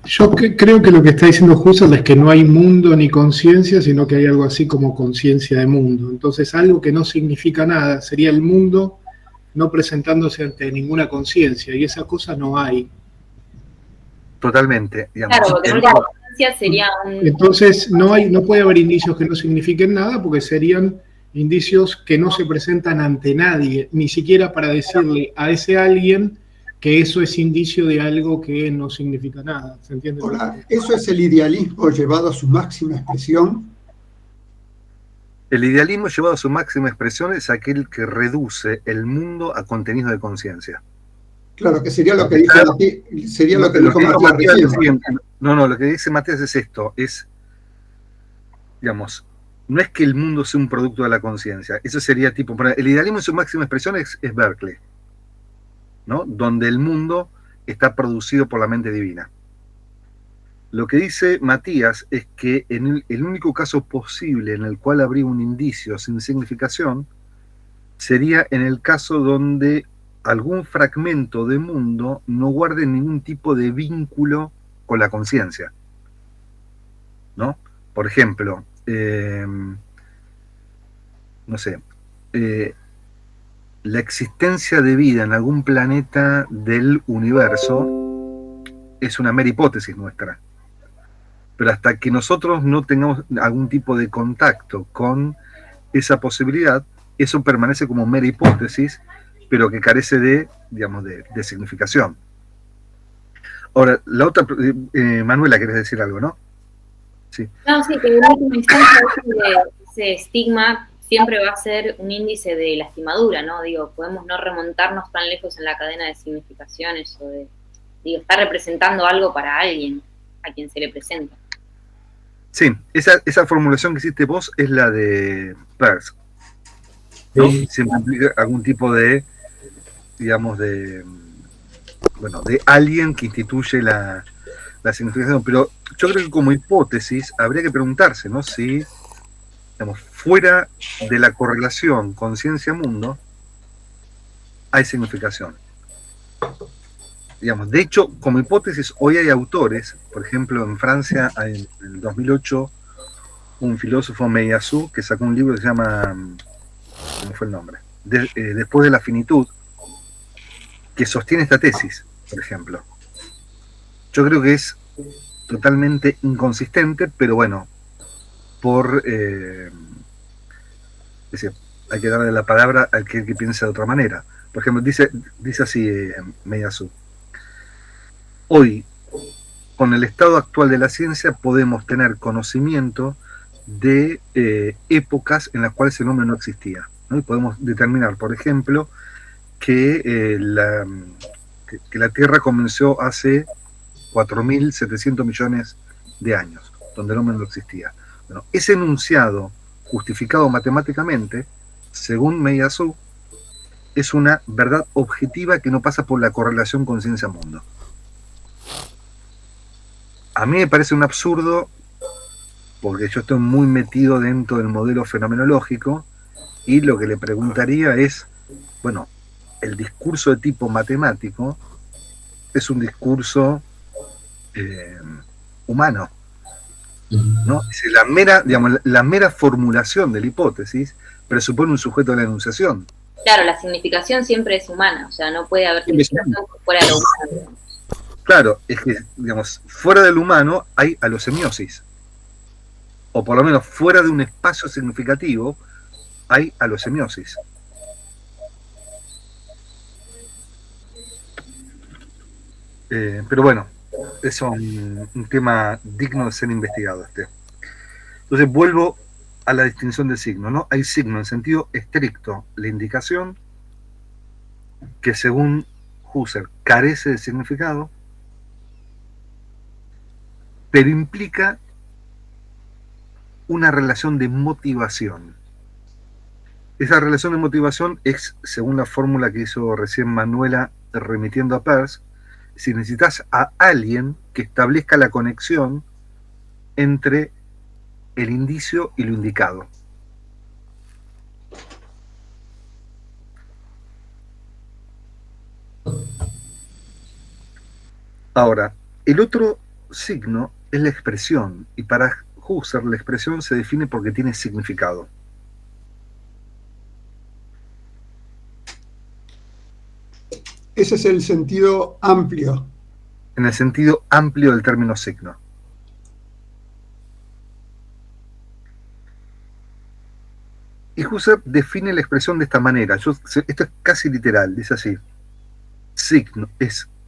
Yo creo que lo que está diciendo Husserl es que no hay mundo ni conciencia, sino que hay algo así como conciencia de mundo. Entonces, algo que no significa nada sería el mundo no presentándose ante ninguna conciencia, y esa cosa no hay. Totalmente, digamos. Claro, porque la conciencia sería un... Entonces, no puede haber indicios que no signifiquen nada, porque serían indicios que no se presentan ante nadie, ni siquiera para decirle a ese alguien que eso es indicio de algo que no significa nada. ¿Se entiende? Hola, ¿eso es el idealismo llevado a su máxima expresión? El idealismo llevado a su máxima expresión es aquel que reduce el mundo a contenidos de conciencia. Claro, que sería lo que dijo Matías recién. No, lo que dice Matías es esto, digamos, no es que el mundo sea un producto de la conciencia, eso sería tipo, el idealismo en su máxima expresión es Berkeley, ¿no? Donde el mundo está producido por la mente divina. Lo que dice Matías es que en el único caso posible en el cual habría un indicio sin significación sería en el caso donde algún fragmento de mundo no guarde ningún tipo de vínculo con la conciencia, ¿no? Por ejemplo, no sé, la existencia de vida en algún planeta del universo es una mera hipótesis nuestra. Pero hasta que nosotros no tengamos algún tipo de contacto con esa posibilidad, eso permanece como mera hipótesis, pero que carece de, digamos, de significación. Ahora, la otra, Manuela, ¿querés decir algo, no? Sí. No, sí, que en última instancia ese estigma siempre va a ser un índice de lastimadura, ¿no? Digo, podemos no remontarnos tan lejos en la cadena de significaciones o de, digo, está representando algo para alguien a quien se le presenta. Sí, esa formulación que hiciste vos es la de Peirce, ¿no? Sí. Siempre implica algún tipo de, digamos, de alguien que instituye la significación, pero yo creo que como hipótesis habría que preguntarse, ¿no? Si, digamos, fuera de la correlación conciencia-mundo hay significación. Digamos, de hecho, como hipótesis, hoy hay autores, por ejemplo, en Francia, en el 2008, un filósofo Meillassoux que sacó un libro que se llama, ¿cómo fue el nombre? Después de la finitud, que sostiene esta tesis, por ejemplo. Yo creo que es totalmente inconsistente, pero bueno, es decir, hay que darle la palabra al que piense de otra manera. Por ejemplo, dice así Meillassoux: hoy, con el estado actual de la ciencia, podemos tener conocimiento de épocas en las cuales el hombre no existía, ¿no? Y podemos determinar, por ejemplo, que la Tierra comenzó hace 4.700 millones de años, donde el hombre no existía. Bueno, ese enunciado justificado matemáticamente, según Meillassoux, es una verdad objetiva que no pasa por la correlación conciencia-mundo. A mí me parece un absurdo, porque yo estoy muy metido dentro del modelo fenomenológico, y lo que le preguntaría es, bueno, el discurso de tipo matemático es un discurso humano, ¿no? Es decir, la mera formulación de la hipótesis presupone un sujeto de la enunciación. Claro, la significación siempre es humana, o sea, no puede haber significación fuera de lo humano. Claro, es que, digamos, fuera del humano hay alosemiosis, o por lo menos fuera de un espacio significativo hay alosemiosis. Pero bueno, es un tema digno de ser investigado este. Entonces vuelvo a la distinción de signo, ¿no? Hay signo en sentido estricto, la indicación, que según Husserl carece de significado, pero implica una relación de motivación. Esa relación de motivación es, según la fórmula que hizo recién Manuela remitiendo a Peirce, si necesitas a alguien que establezca la conexión entre el indicio y lo indicado. Ahora, el otro signo es la expresión, y para Husserl la expresión se define porque tiene significado. Ese es el sentido amplio. En el sentido amplio del término signo. Y Husserl define la expresión de esta manera. Esto es casi literal, dice así. Signo,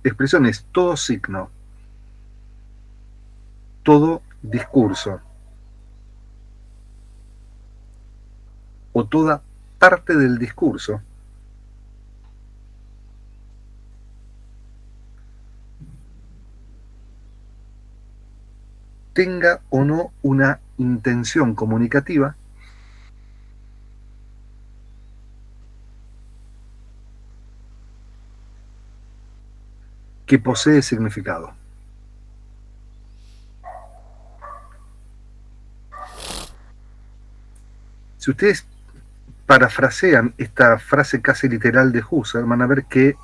expresión es todo signo, todo discurso, o toda parte del discurso tenga o no una intención comunicativa que posee significado. Si ustedes parafrasean esta frase casi literal de Husserl, van a ver que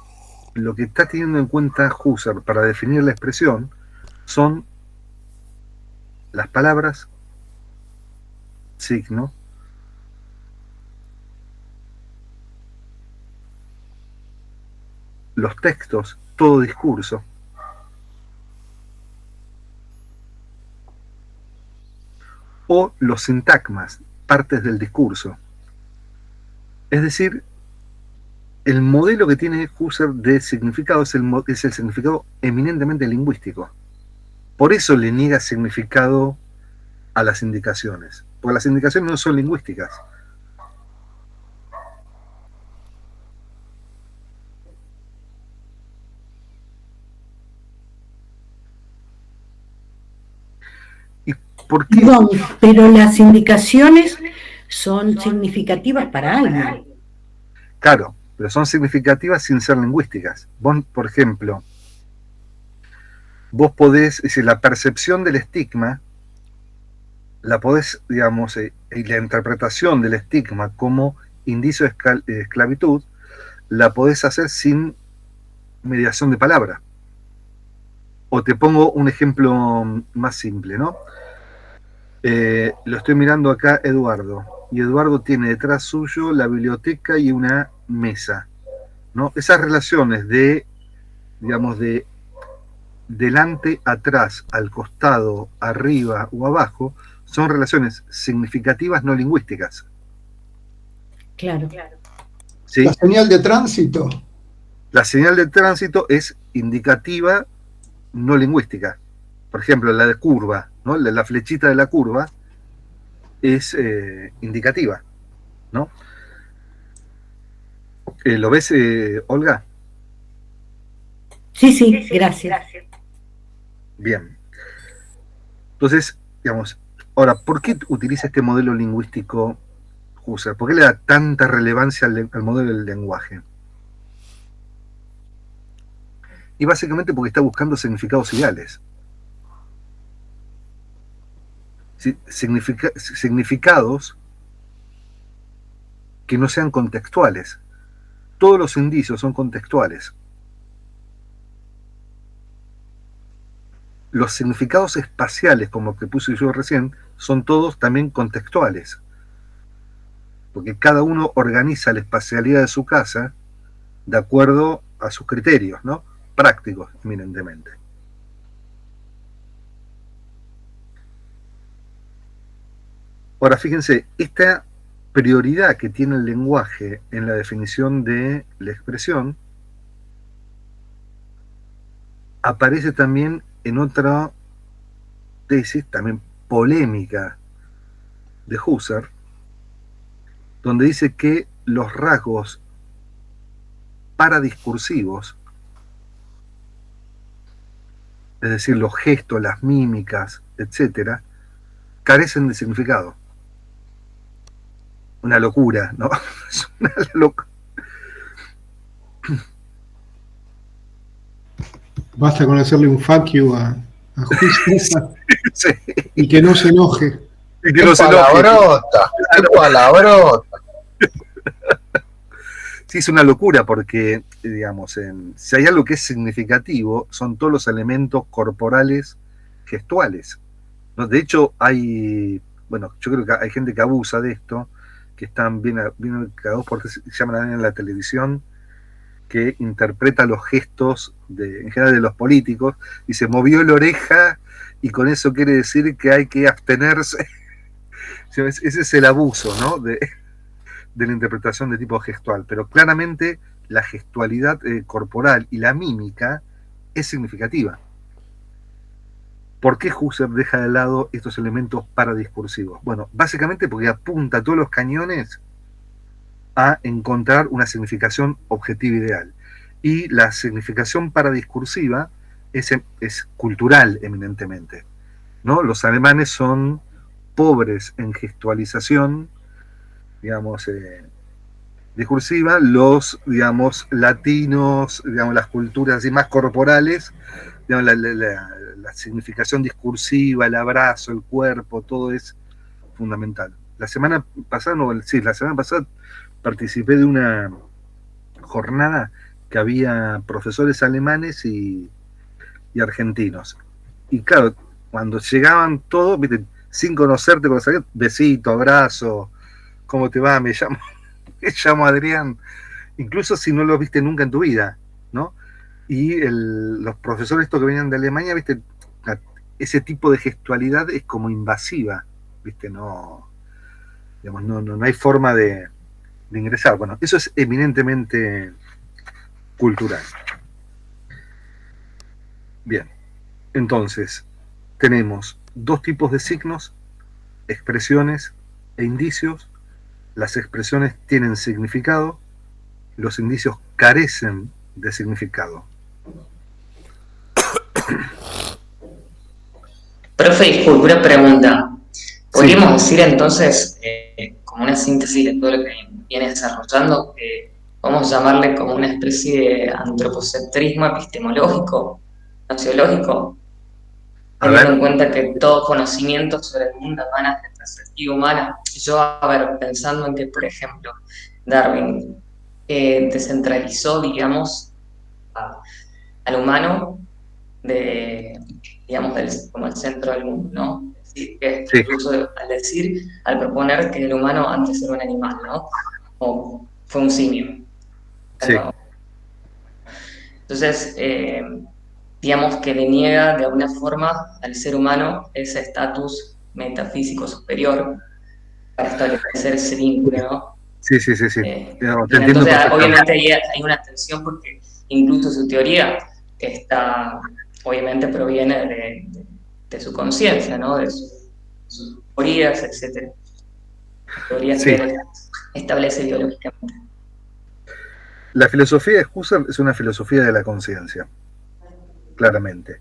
lo que está teniendo en cuenta Husserl para definir la expresión son las palabras, signo, los textos, todo discurso, o los sintagmas, partes del discurso. Es decir, el modelo que tiene Husserl de significado es el significado eminentemente lingüístico. Por eso le niega significado a las indicaciones, porque las indicaciones no son lingüísticas. ¿Y por qué? Perdón, pero las indicaciones son significativas para alguien. Claro, pero son significativas sin ser lingüísticas. Vos, por ejemplo, vos podés, es decir, la percepción del estigma, la podés, digamos, y la interpretación del estigma como indicio de esclavitud, la podés hacer sin mediación de palabra. O te pongo un ejemplo más simple, ¿no? Lo estoy mirando acá, Eduardo, y Eduardo tiene detrás suyo la biblioteca y una mesa, ¿no? Esas relaciones de, digamos, de delante, atrás, al costado, arriba o abajo, son relaciones significativas no lingüísticas. Claro. ¿Sí? La señal de tránsito. La señal de tránsito es indicativa no lingüística. Por ejemplo, la de curva, ¿no? La flechita de la curva es indicativa, ¿no? ¿Lo ves, Olga? Sí, gracias. Bien. Entonces, digamos, ahora, ¿por qué utiliza este modelo lingüístico Husserl? ¿Por qué le da tanta relevancia al modelo del lenguaje? Y básicamente porque está buscando significados ideales. Significados que no sean contextuales. Todos los indicios son contextuales. Los significados espaciales, como que puse yo recién, son todos también contextuales. Porque cada uno organiza la espacialidad de su casa de acuerdo a sus criterios, ¿no? Prácticos, eminentemente. Ahora, fíjense, esta prioridad que tiene el lenguaje en la definición de la expresión aparece también en otra tesis, también polémica, de Husserl, donde dice que los rasgos paradiscursivos, es decir, los gestos, las mímicas, etcétera, carecen de significado. Una locura, ¿no? Es una locura. Basta con hacerle un fuck you a Husserl Sí. y que no se enoje. Y que no se enoje. Qué palabrota. Sí, es una locura porque, digamos, si hay algo que es significativo, son todos los elementos corporales gestuales, ¿no? De hecho, bueno, yo creo que hay gente que abusa de esto, que están bien cagados porque se llaman en la televisión, que interpreta los gestos, en general de los políticos, y se movió la oreja, y con eso quiere decir que hay que abstenerse. Ese es el abuso, ¿no? de la interpretación de tipo gestual, pero claramente la gestualidad corporal y la mímica es significativa. ¿Por qué Husserl deja de lado estos elementos paradiscursivos? Bueno, básicamente porque apunta todos los cañones a encontrar una significación objetiva ideal. Y la significación paradiscursiva es cultural eminentemente, ¿no? Los alemanes son pobres en gestualización, digamos, discursiva, los, digamos, latinos, digamos, las culturas así más corporales, digamos, la significación discursiva, el abrazo, el cuerpo, todo es fundamental. La semana pasada participé de una jornada que había profesores alemanes y argentinos. Y claro, cuando llegaban todos, ¿viste? Sin conocerte, besito, abrazo, ¿cómo te va? Me llamo Adrián, incluso si no lo viste nunca en tu vida, ¿no? Y los profesores estos que venían de Alemania, ¿viste? Ese tipo de gestualidad es como invasiva, ¿viste? No, digamos, no hay forma de ingresar. Bueno, eso es eminentemente cultural. Bien, entonces, tenemos dos tipos de signos, expresiones e indicios. Las expresiones tienen significado, los indicios carecen de significado. Profe, disculpe, una pregunta. ¿Podríamos decir entonces, como una síntesis de todo lo que viene desarrollando, que vamos a llamarle como una especie de antropocentrismo epistemológico, sociológico, teniendo en cuenta que todo conocimiento sobre el mundo emana de perspectiva humana? Yo, a ver, pensando en que, por ejemplo, Darwin descentralizó, digamos, al humano como el centro del mundo, ¿no? Es decir, que incluso al proponer que el humano antes era un animal, ¿no? O fue un simio. Sí. Entonces, digamos que le niega de alguna forma al ser humano ese estatus metafísico superior para establecer ese vínculo, ¿no? Sí. Entonces, obviamente hay una tensión porque incluso su teoría obviamente proviene de su conciencia, ¿no? De sus teorías, etc. Teorías que él establece biológicamente. La filosofía de Husserl es una filosofía de la conciencia, claramente.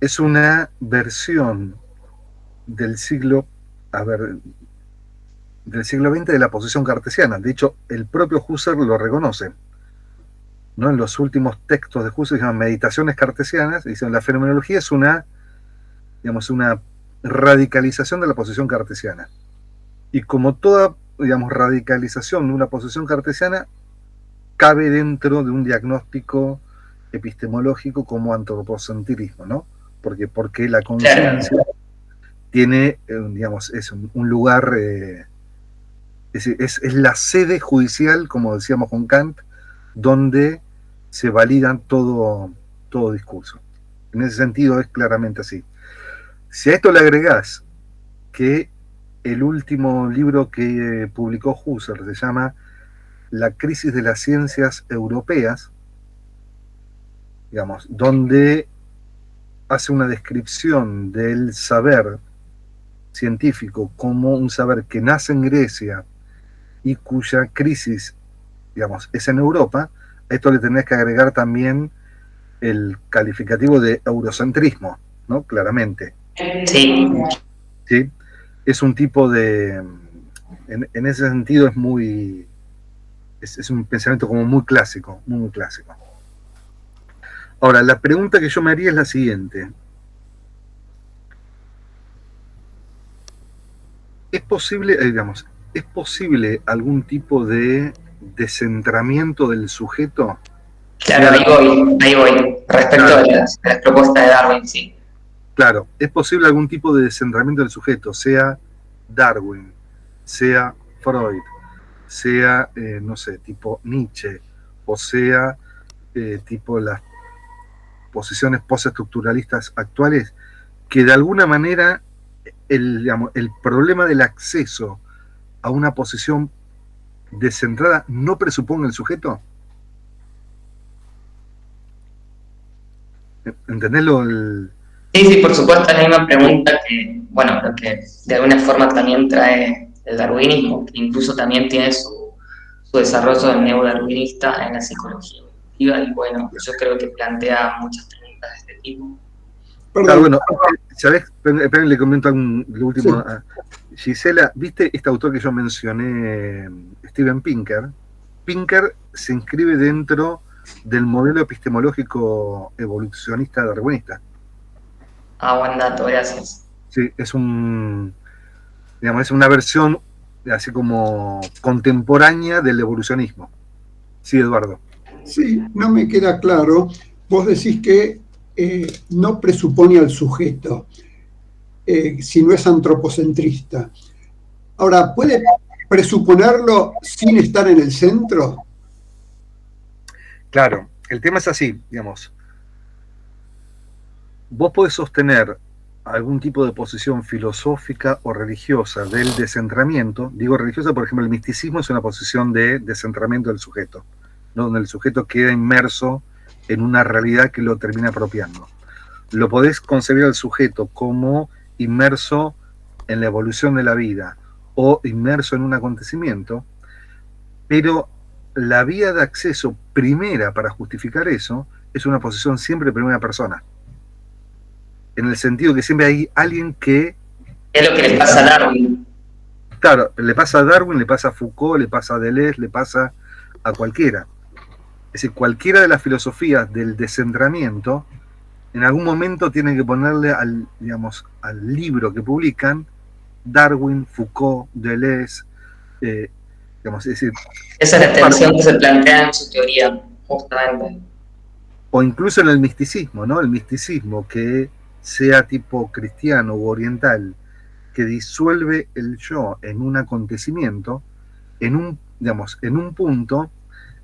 Es una versión del siglo XX de la posición cartesiana. De hecho, el propio Husserl lo reconoce, ¿no? En los últimos textos de Husserl se llaman Meditaciones cartesianas, y dicen la fenomenología es una radicalización de la posición cartesiana. Y como toda, radicalización de una posición cartesiana, cabe dentro de un diagnóstico epistemológico como antropocentrismo, ¿no? Porque la conciencia tiene, es un lugar, es la sede judicial, como decíamos con Kant, donde se validan todo discurso. En ese sentido es claramente así. Si a esto le agregás que el último libro que publicó Husserl se llama La crisis de las ciencias europeas, donde hace una descripción del saber científico como un saber que nace en Grecia y cuya crisis, es en Europa, a esto le tenés que agregar también el calificativo de eurocentrismo, ¿no? Claramente. Sí. ¿Sí? Es un tipo de... En ese sentido es un pensamiento como muy clásico, muy clásico. Ahora, la pregunta que yo me haría es la siguiente. ¿Es posible, ¿es posible algún tipo de descentramiento del sujeto? Claro, ahí voy. Respecto a las propuestas de Darwin, sí. Claro, ¿es posible algún tipo de descentramiento del sujeto? Sea Darwin, sea Freud, sea, no sé, tipo Nietzsche, o sea, tipo las posiciones postestructuralistas actuales, que de alguna manera el problema del acceso a una posición descentrada no presupone el sujeto. ¿Entendés Sí, por supuesto, es la misma pregunta que, bueno, lo que de alguna forma también trae el darwinismo, que incluso también tiene su desarrollo neodarwinista en la psicología evolutiva, y bueno, yo creo que plantea muchas preguntas de este tipo. Claro, bueno, ¿sabés? Esperen, le comento lo último a Gisela. ¿Viste este autor que yo mencioné, Steven Pinker? Pinker se inscribe dentro del modelo epistemológico evolucionista darwinista. Buen dato, gracias. Sí, es una versión así como contemporánea del evolucionismo. Sí, Eduardo. Sí, no me queda claro. Vos decís que no presupone al sujeto, si no es antropocentrista. Ahora, ¿puede presuponerlo sin estar en el centro? Claro, el tema es así, digamos. Vos podés sostener algún tipo de posición filosófica o religiosa del descentramiento. Digo religiosa, por ejemplo, el misticismo es una posición de descentramiento del sujeto, ¿no? Donde el sujeto queda inmerso en una realidad que lo termina apropiando. Lo podés concebir al sujeto como inmerso en la evolución de la vida o inmerso en un acontecimiento, pero la vía de acceso primera para justificar eso es una posición siempre de primera persona. En el sentido que siempre hay alguien que... Es lo que le pasa a Darwin. Claro, le pasa a Darwin, le pasa a Foucault, le pasa a Deleuze, le pasa a cualquiera. Es decir, cualquiera de las filosofías del descentramiento, en algún momento tienen que ponerle al libro que publican Darwin, Foucault, Deleuze, es decir... Esa es la tensión que se plantea en su teoría, justamente. O incluso en el misticismo, ¿no? El misticismo que sea tipo cristiano u oriental, que disuelve el yo en un acontecimiento, en un punto,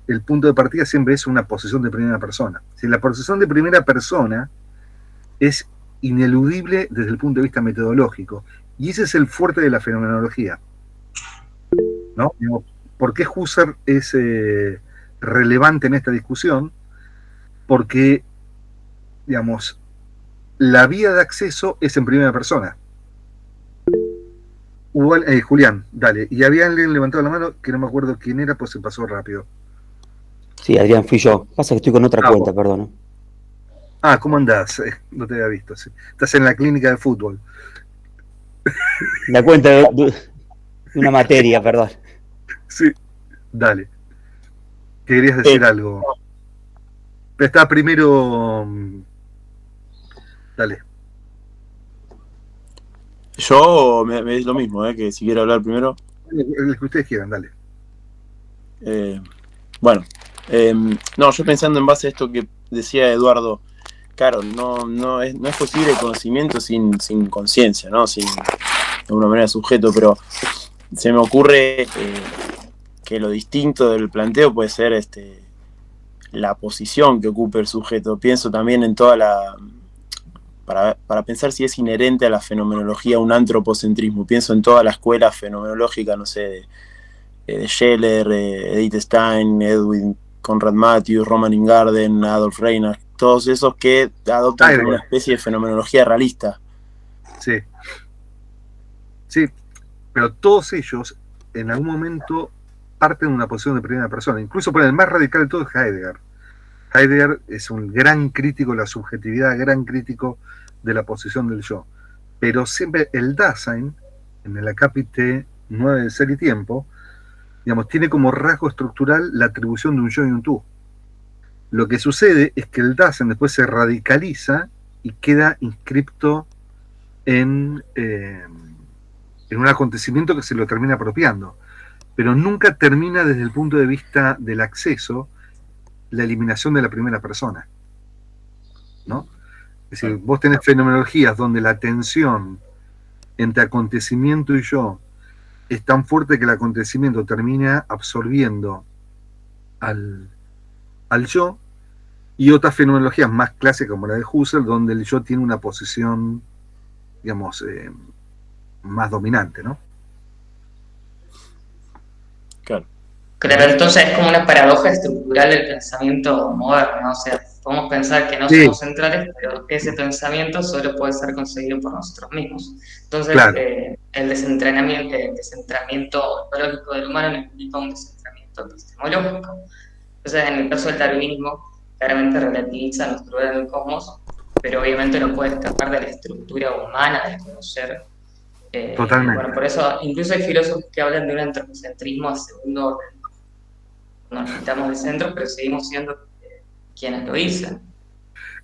el punto de partida siempre es una posición de primera persona. Si la posición de primera persona es ineludible desde el punto de vista metodológico, y ese es el fuerte de la fenomenología, ¿no? ¿Por qué Husserl es relevante en esta discusión? Porque, la vía de acceso es en primera persona. Julián, dale. Y había alguien levantado la mano que no me acuerdo quién era, pues se pasó rápido. Sí, Adrián, fui yo. Pasa que estoy con otra cuenta, perdón. ¿Cómo andás? No te había visto. Sí. Estás en la clínica de fútbol. La cuenta de una materia, perdón. Sí, dale. ¿Querías decir algo? Pero está primero... Dale. Yo me es lo mismo, que si quiero hablar primero. El que ustedes quieran, dale. No, yo pensando en base a esto que decía Eduardo, claro, no es posible el conocimiento sin conciencia, ¿no? Sin de alguna manera sujeto, pero se me ocurre que lo distinto del planteo puede ser la posición que ocupe el sujeto. Pienso también en toda la... Para pensar si es inherente a la fenomenología un antropocentrismo. Pienso en toda la escuela fenomenológica, no sé, de Scheller, Edith Stein, Edwin Conrad Matthews, Roman Ingarden, Adolf Reinhardt, todos esos que adoptan como una especie de fenomenología realista. Sí. Sí, pero todos ellos en algún momento parten de una posición de primera persona. Incluso por el más radical de todo es Heidegger. Heidegger es un gran crítico de la subjetividad, gran crítico de la posición del yo. Pero siempre el Dasein, en el acápite 9 de Ser y Tiempo, tiene como rasgo estructural la atribución de un yo y un tú. Lo que sucede es que el Dasein después se radicaliza y queda inscripto en un acontecimiento que se lo termina apropiando. pero nunca termina desde el punto de vista del acceso la eliminación de la primera persona, ¿no? Es decir, vos tenés fenomenologías donde la tensión entre acontecimiento y yo es tan fuerte que el acontecimiento termina absorbiendo al yo, y otras fenomenologías más clásicas como la de Husserl, donde el yo tiene una posición, digamos, más dominante, ¿no? Claro. Claro, entonces es como una paradoja estructural del pensamiento moderno, ¿no? O sea, podemos pensar que no somos centrales, pero ese pensamiento solo puede ser conseguido por nosotros mismos. Entonces, claro. el descentramiento ontológico del humano implica un descentramiento epistemológico. Entonces, en el caso del darwinismo, claramente relativiza nuestro lugar en el cosmos, pero obviamente no puede escapar de la estructura humana de conocer. Totalmente. Bueno, por eso incluso hay filósofos que hablan de un antropocentrismo a segundo orden. Nos quitamos del centro, pero seguimos siendo quienes lo dicen.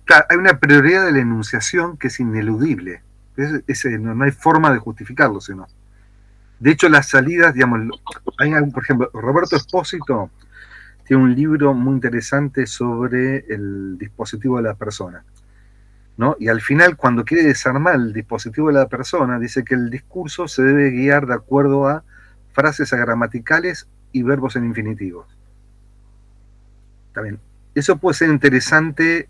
Claro, hay una prioridad de la enunciación que es ineludible. No hay forma de justificarlo, sino. De hecho, las salidas, digamos, por ejemplo, Roberto Espósito tiene un libro muy interesante sobre el dispositivo de la persona, ¿no? Y al final, cuando quiere desarmar el dispositivo de la persona, dice que el discurso se debe guiar de acuerdo a frases agramaticales y verbos en infinitivos. También. Eso puede ser interesante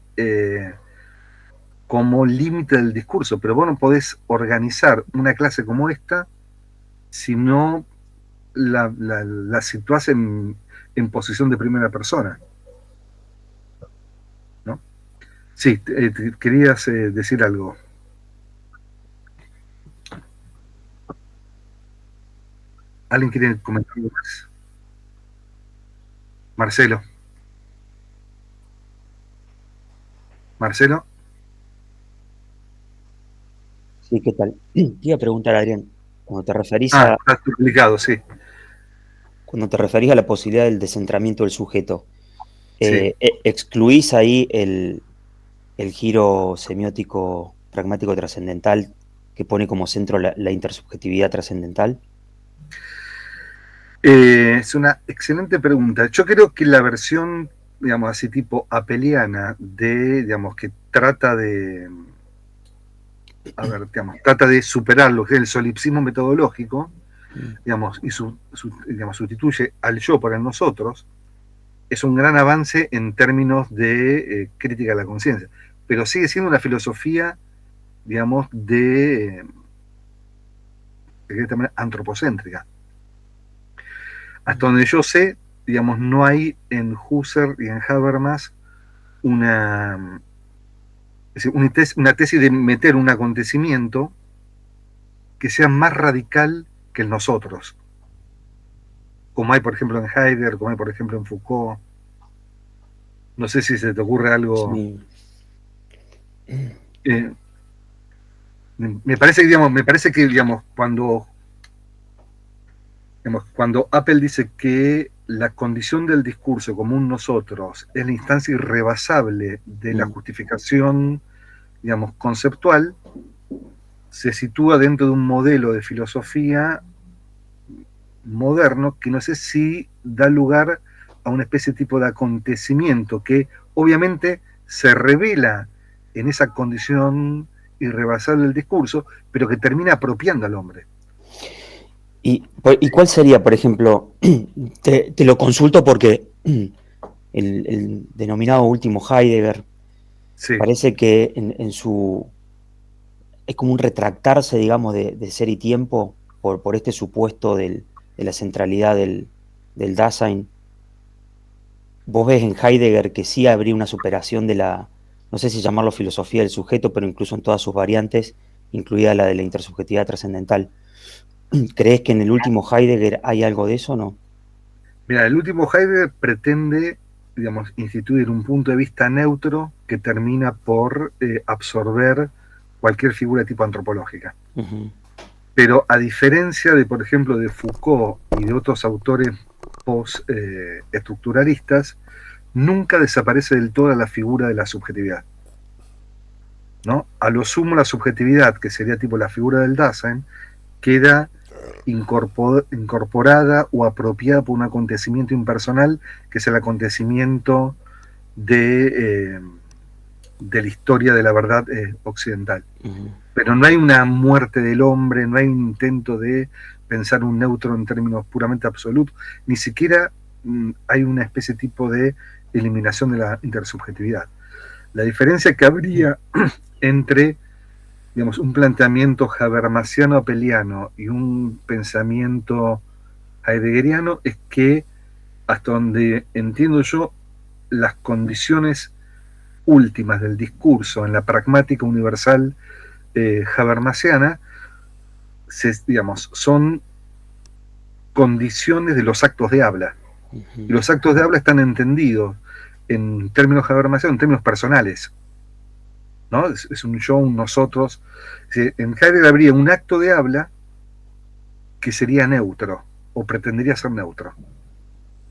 como límite del discurso, pero vos no podés organizar una clase como esta si no la situás en posición de primera persona, ¿no? Sí, querías decir algo. ¿Alguien quiere comentar algo más? Marcelo. ¿Marcelo? Sí, ¿qué tal? Te iba a preguntar, Adrián, cuando te referís está complicado, sí. Cuando te referís a la posibilidad del descentramiento del sujeto, sí. ¿excluís ahí el giro semiótico pragmático trascendental que pone como centro la intersubjetividad trascendental? Es una excelente pregunta. Yo creo que la versión, digamos así, tipo apeliana, digamos, que trata de superar lo que es el solipsismo metodológico, digamos, y digamos, sustituye al yo por el nosotros, es un gran avance en términos de crítica a la conciencia, pero sigue siendo una filosofía, digamos, de manera antropocéntrica. Hasta donde yo sé, digamos, no hay en Husserl y en Habermas una tesis de meter un acontecimiento que sea más radical que el nosotros, como hay, por ejemplo, en Heidegger, como hay, por ejemplo, en Foucault. No sé si se te ocurre algo. Sí. Me parece que cuando Apple dice que la condición del discurso como un nosotros es la instancia irrebasable de la justificación, digamos, conceptual, se sitúa dentro de un modelo de filosofía moderno que no sé si da lugar a una especie de tipo de acontecimiento que obviamente se revela en esa condición irrebasable del discurso, pero que termina apropiando al hombre. ¿Y cuál sería, por ejemplo, te lo consulto porque el denominado último Heidegger, sí, parece que en su... es como un retractarse, digamos, de ser y tiempo por este supuesto de la centralidad del Dasein. Vos ves en Heidegger que sí habría una superación de la, no sé si llamarlo filosofía del sujeto, pero incluso en todas sus variantes, incluida la de la intersubjetividad trascendental. ¿Crees que en el último Heidegger hay algo de eso o no? Mira, el último Heidegger pretende, digamos, instituir un punto de vista neutro que termina por absorber cualquier figura de tipo antropológica. Pero a diferencia de, por ejemplo, de Foucault y de otros autores post-estructuralistas, nunca desaparece del todo la figura de la subjetividad, ¿no? A lo sumo la subjetividad, que sería tipo la figura del Dasein, queda incorporada o apropiada por un acontecimiento impersonal, que es el acontecimiento de la historia de la verdad occidental. Pero no hay una muerte del hombre, no hay un intento de pensar un neutro en términos puramente absolutos, ni siquiera hay una especie tipo de eliminación de la intersubjetividad. La diferencia que habría entre, digamos, un planteamiento habermasiano-apeliano y un pensamiento heideggeriano es que, hasta donde entiendo yo, las condiciones últimas del discurso en la pragmática universal habermasiana digamos, son condiciones de los actos de habla. Y los actos de habla están entendidos en términos habermasianos, en términos personales, ¿no? Es un yo, un nosotros. En Heidegger habría un acto de habla que sería neutro, o pretendería ser neutro.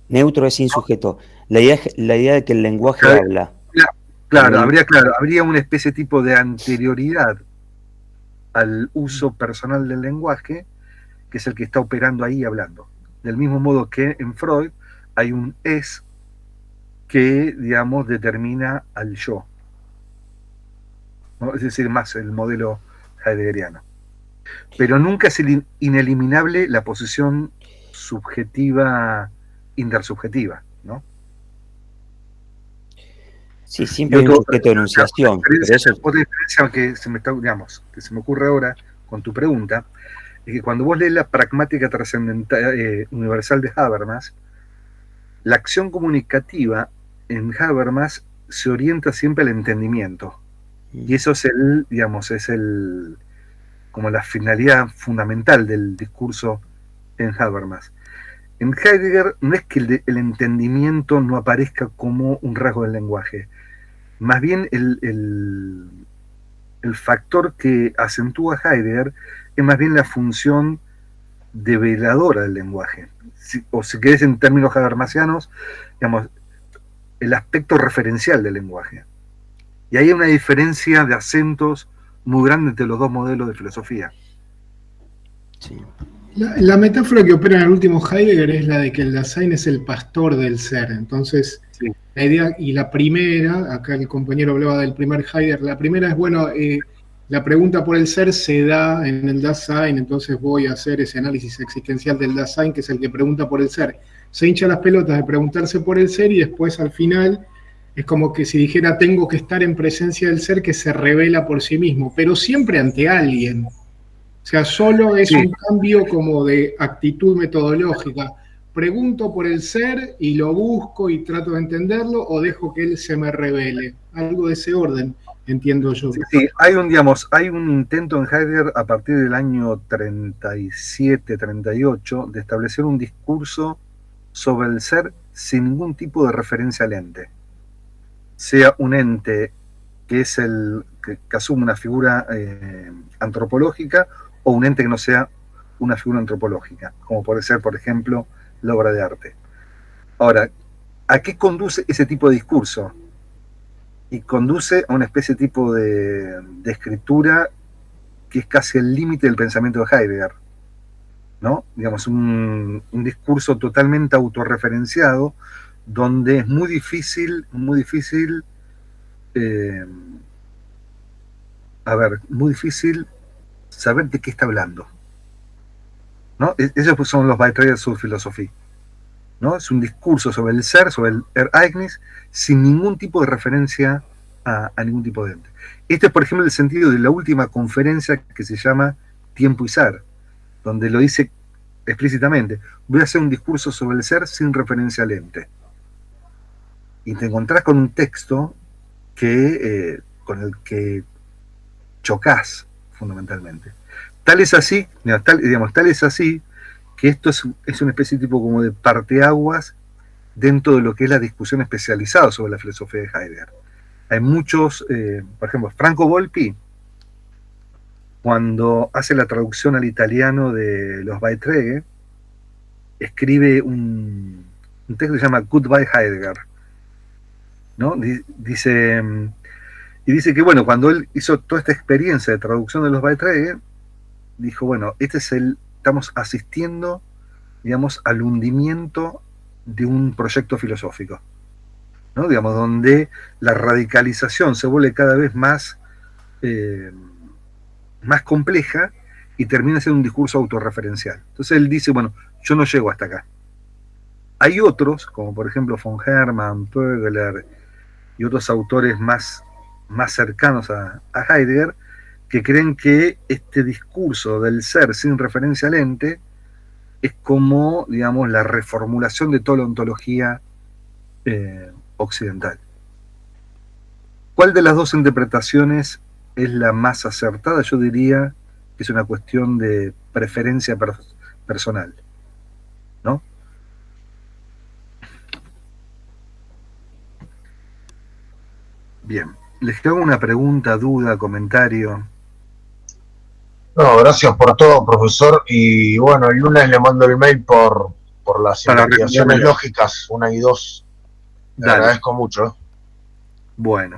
Neutro es sin sujeto. La idea de que el lenguaje habla. Claro, habría una especie tipo de anterioridad al uso personal del lenguaje, que es el que está operando ahí hablando. Del mismo modo que en Freud hay un es que, digamos, determina al yo, ¿no? Es decir, más el modelo heideggeriano. Pero nunca es ineliminable la posición subjetiva, intersubjetiva, ¿no? Sí, siempre hay un sujeto de enunciación. Otra diferencia que se me ocurre ahora con tu pregunta, es que cuando vos lees la pragmática trascendental universal de Habermas, la acción comunicativa en Habermas se orienta siempre al entendimiento. Y eso es como la finalidad fundamental del discurso en Habermas. En Heidegger no es que el entendimiento no aparezca como un rasgo del lenguaje. Más bien el factor que acentúa Heidegger es más bien la función develadora del lenguaje. O si querés en términos habermasianos, digamos, el aspecto referencial del lenguaje. Y ahí hay una diferencia de acentos muy grande entre los dos modelos de filosofía. Sí. La metáfora que opera en el último Heidegger es la de que el Dasein es el pastor del ser. Entonces, sí, la idea, y la primera, acá el compañero hablaba del primer Heidegger, la primera es, bueno, la pregunta por el ser se da en el Dasein, entonces voy a hacer ese análisis existencial del Dasein, que es el que pregunta por el ser. Se hincha las pelotas de preguntarse por el ser y después al final es como que si dijera tengo que estar en presencia del ser que se revela por sí mismo, pero siempre ante alguien. O sea, solo es un cambio como de actitud metodológica. Pregunto por el ser y lo busco y trato de entenderlo, o dejo que él se me revele. Algo de ese orden, entiendo yo. Sí, hay un intento en Heidegger a partir del año 37, 38, de establecer un discurso sobre el ser sin ningún tipo de referencia al ente. Sea un ente que es que asume una figura antropológica, o un ente que no sea una figura antropológica, como puede ser, por ejemplo, la obra de arte. Ahora, ¿a qué conduce ese tipo de discurso? Y conduce a una especie tipo de escritura que es casi el límite del pensamiento de Heidegger, ¿no? Digamos, un discurso totalmente autorreferenciado, donde es muy difícil saber de qué está hablando, ¿no? Esos son los Beiträge zur Philosophie, ¿no? Es un discurso sobre el ser, sobre el Ereignis, sin ningún tipo de referencia a ningún tipo de ente. Este es, por ejemplo, el sentido de la última conferencia que se llama Tiempo y Ser, donde lo dice explícitamente: voy a hacer un discurso sobre el ser sin referencia al ente. Y te encontrás con un texto con el que chocás fundamentalmente. Tal es así que esto es una especie tipo como de parteaguas dentro de lo que es la discusión especializada sobre la filosofía de Heidegger. Hay muchos, por ejemplo, Franco Volpi, cuando hace la traducción al italiano de los Beiträge, escribe un texto que se llama Goodbye Heidegger, ¿no? Dice que, bueno, cuando él hizo toda esta experiencia de traducción de los Beiträge, dijo, bueno, este es estamos asistiendo, digamos, al hundimiento de un proyecto filosófico, ¿no? Digamos, donde la radicalización se vuelve cada vez más compleja y termina siendo un discurso autorreferencial. Entonces él dice, bueno, yo no llego hasta acá. Hay otros, como por ejemplo von Hermann, Pögler y otros autores más cercanos a Heidegger, que creen que este discurso del ser sin referencia al ente es como, digamos, la reformulación de toda la ontología occidental. ¿Cuál de las dos interpretaciones es la más acertada? Yo diría que es una cuestión de preferencia personal, ¿no? Bien, les hago una pregunta, duda, comentario. No, gracias por todo, profesor. Y bueno, el lunes le mando el mail por las investigaciones lógicas 1 y 2. Le agradezco mucho. Bueno.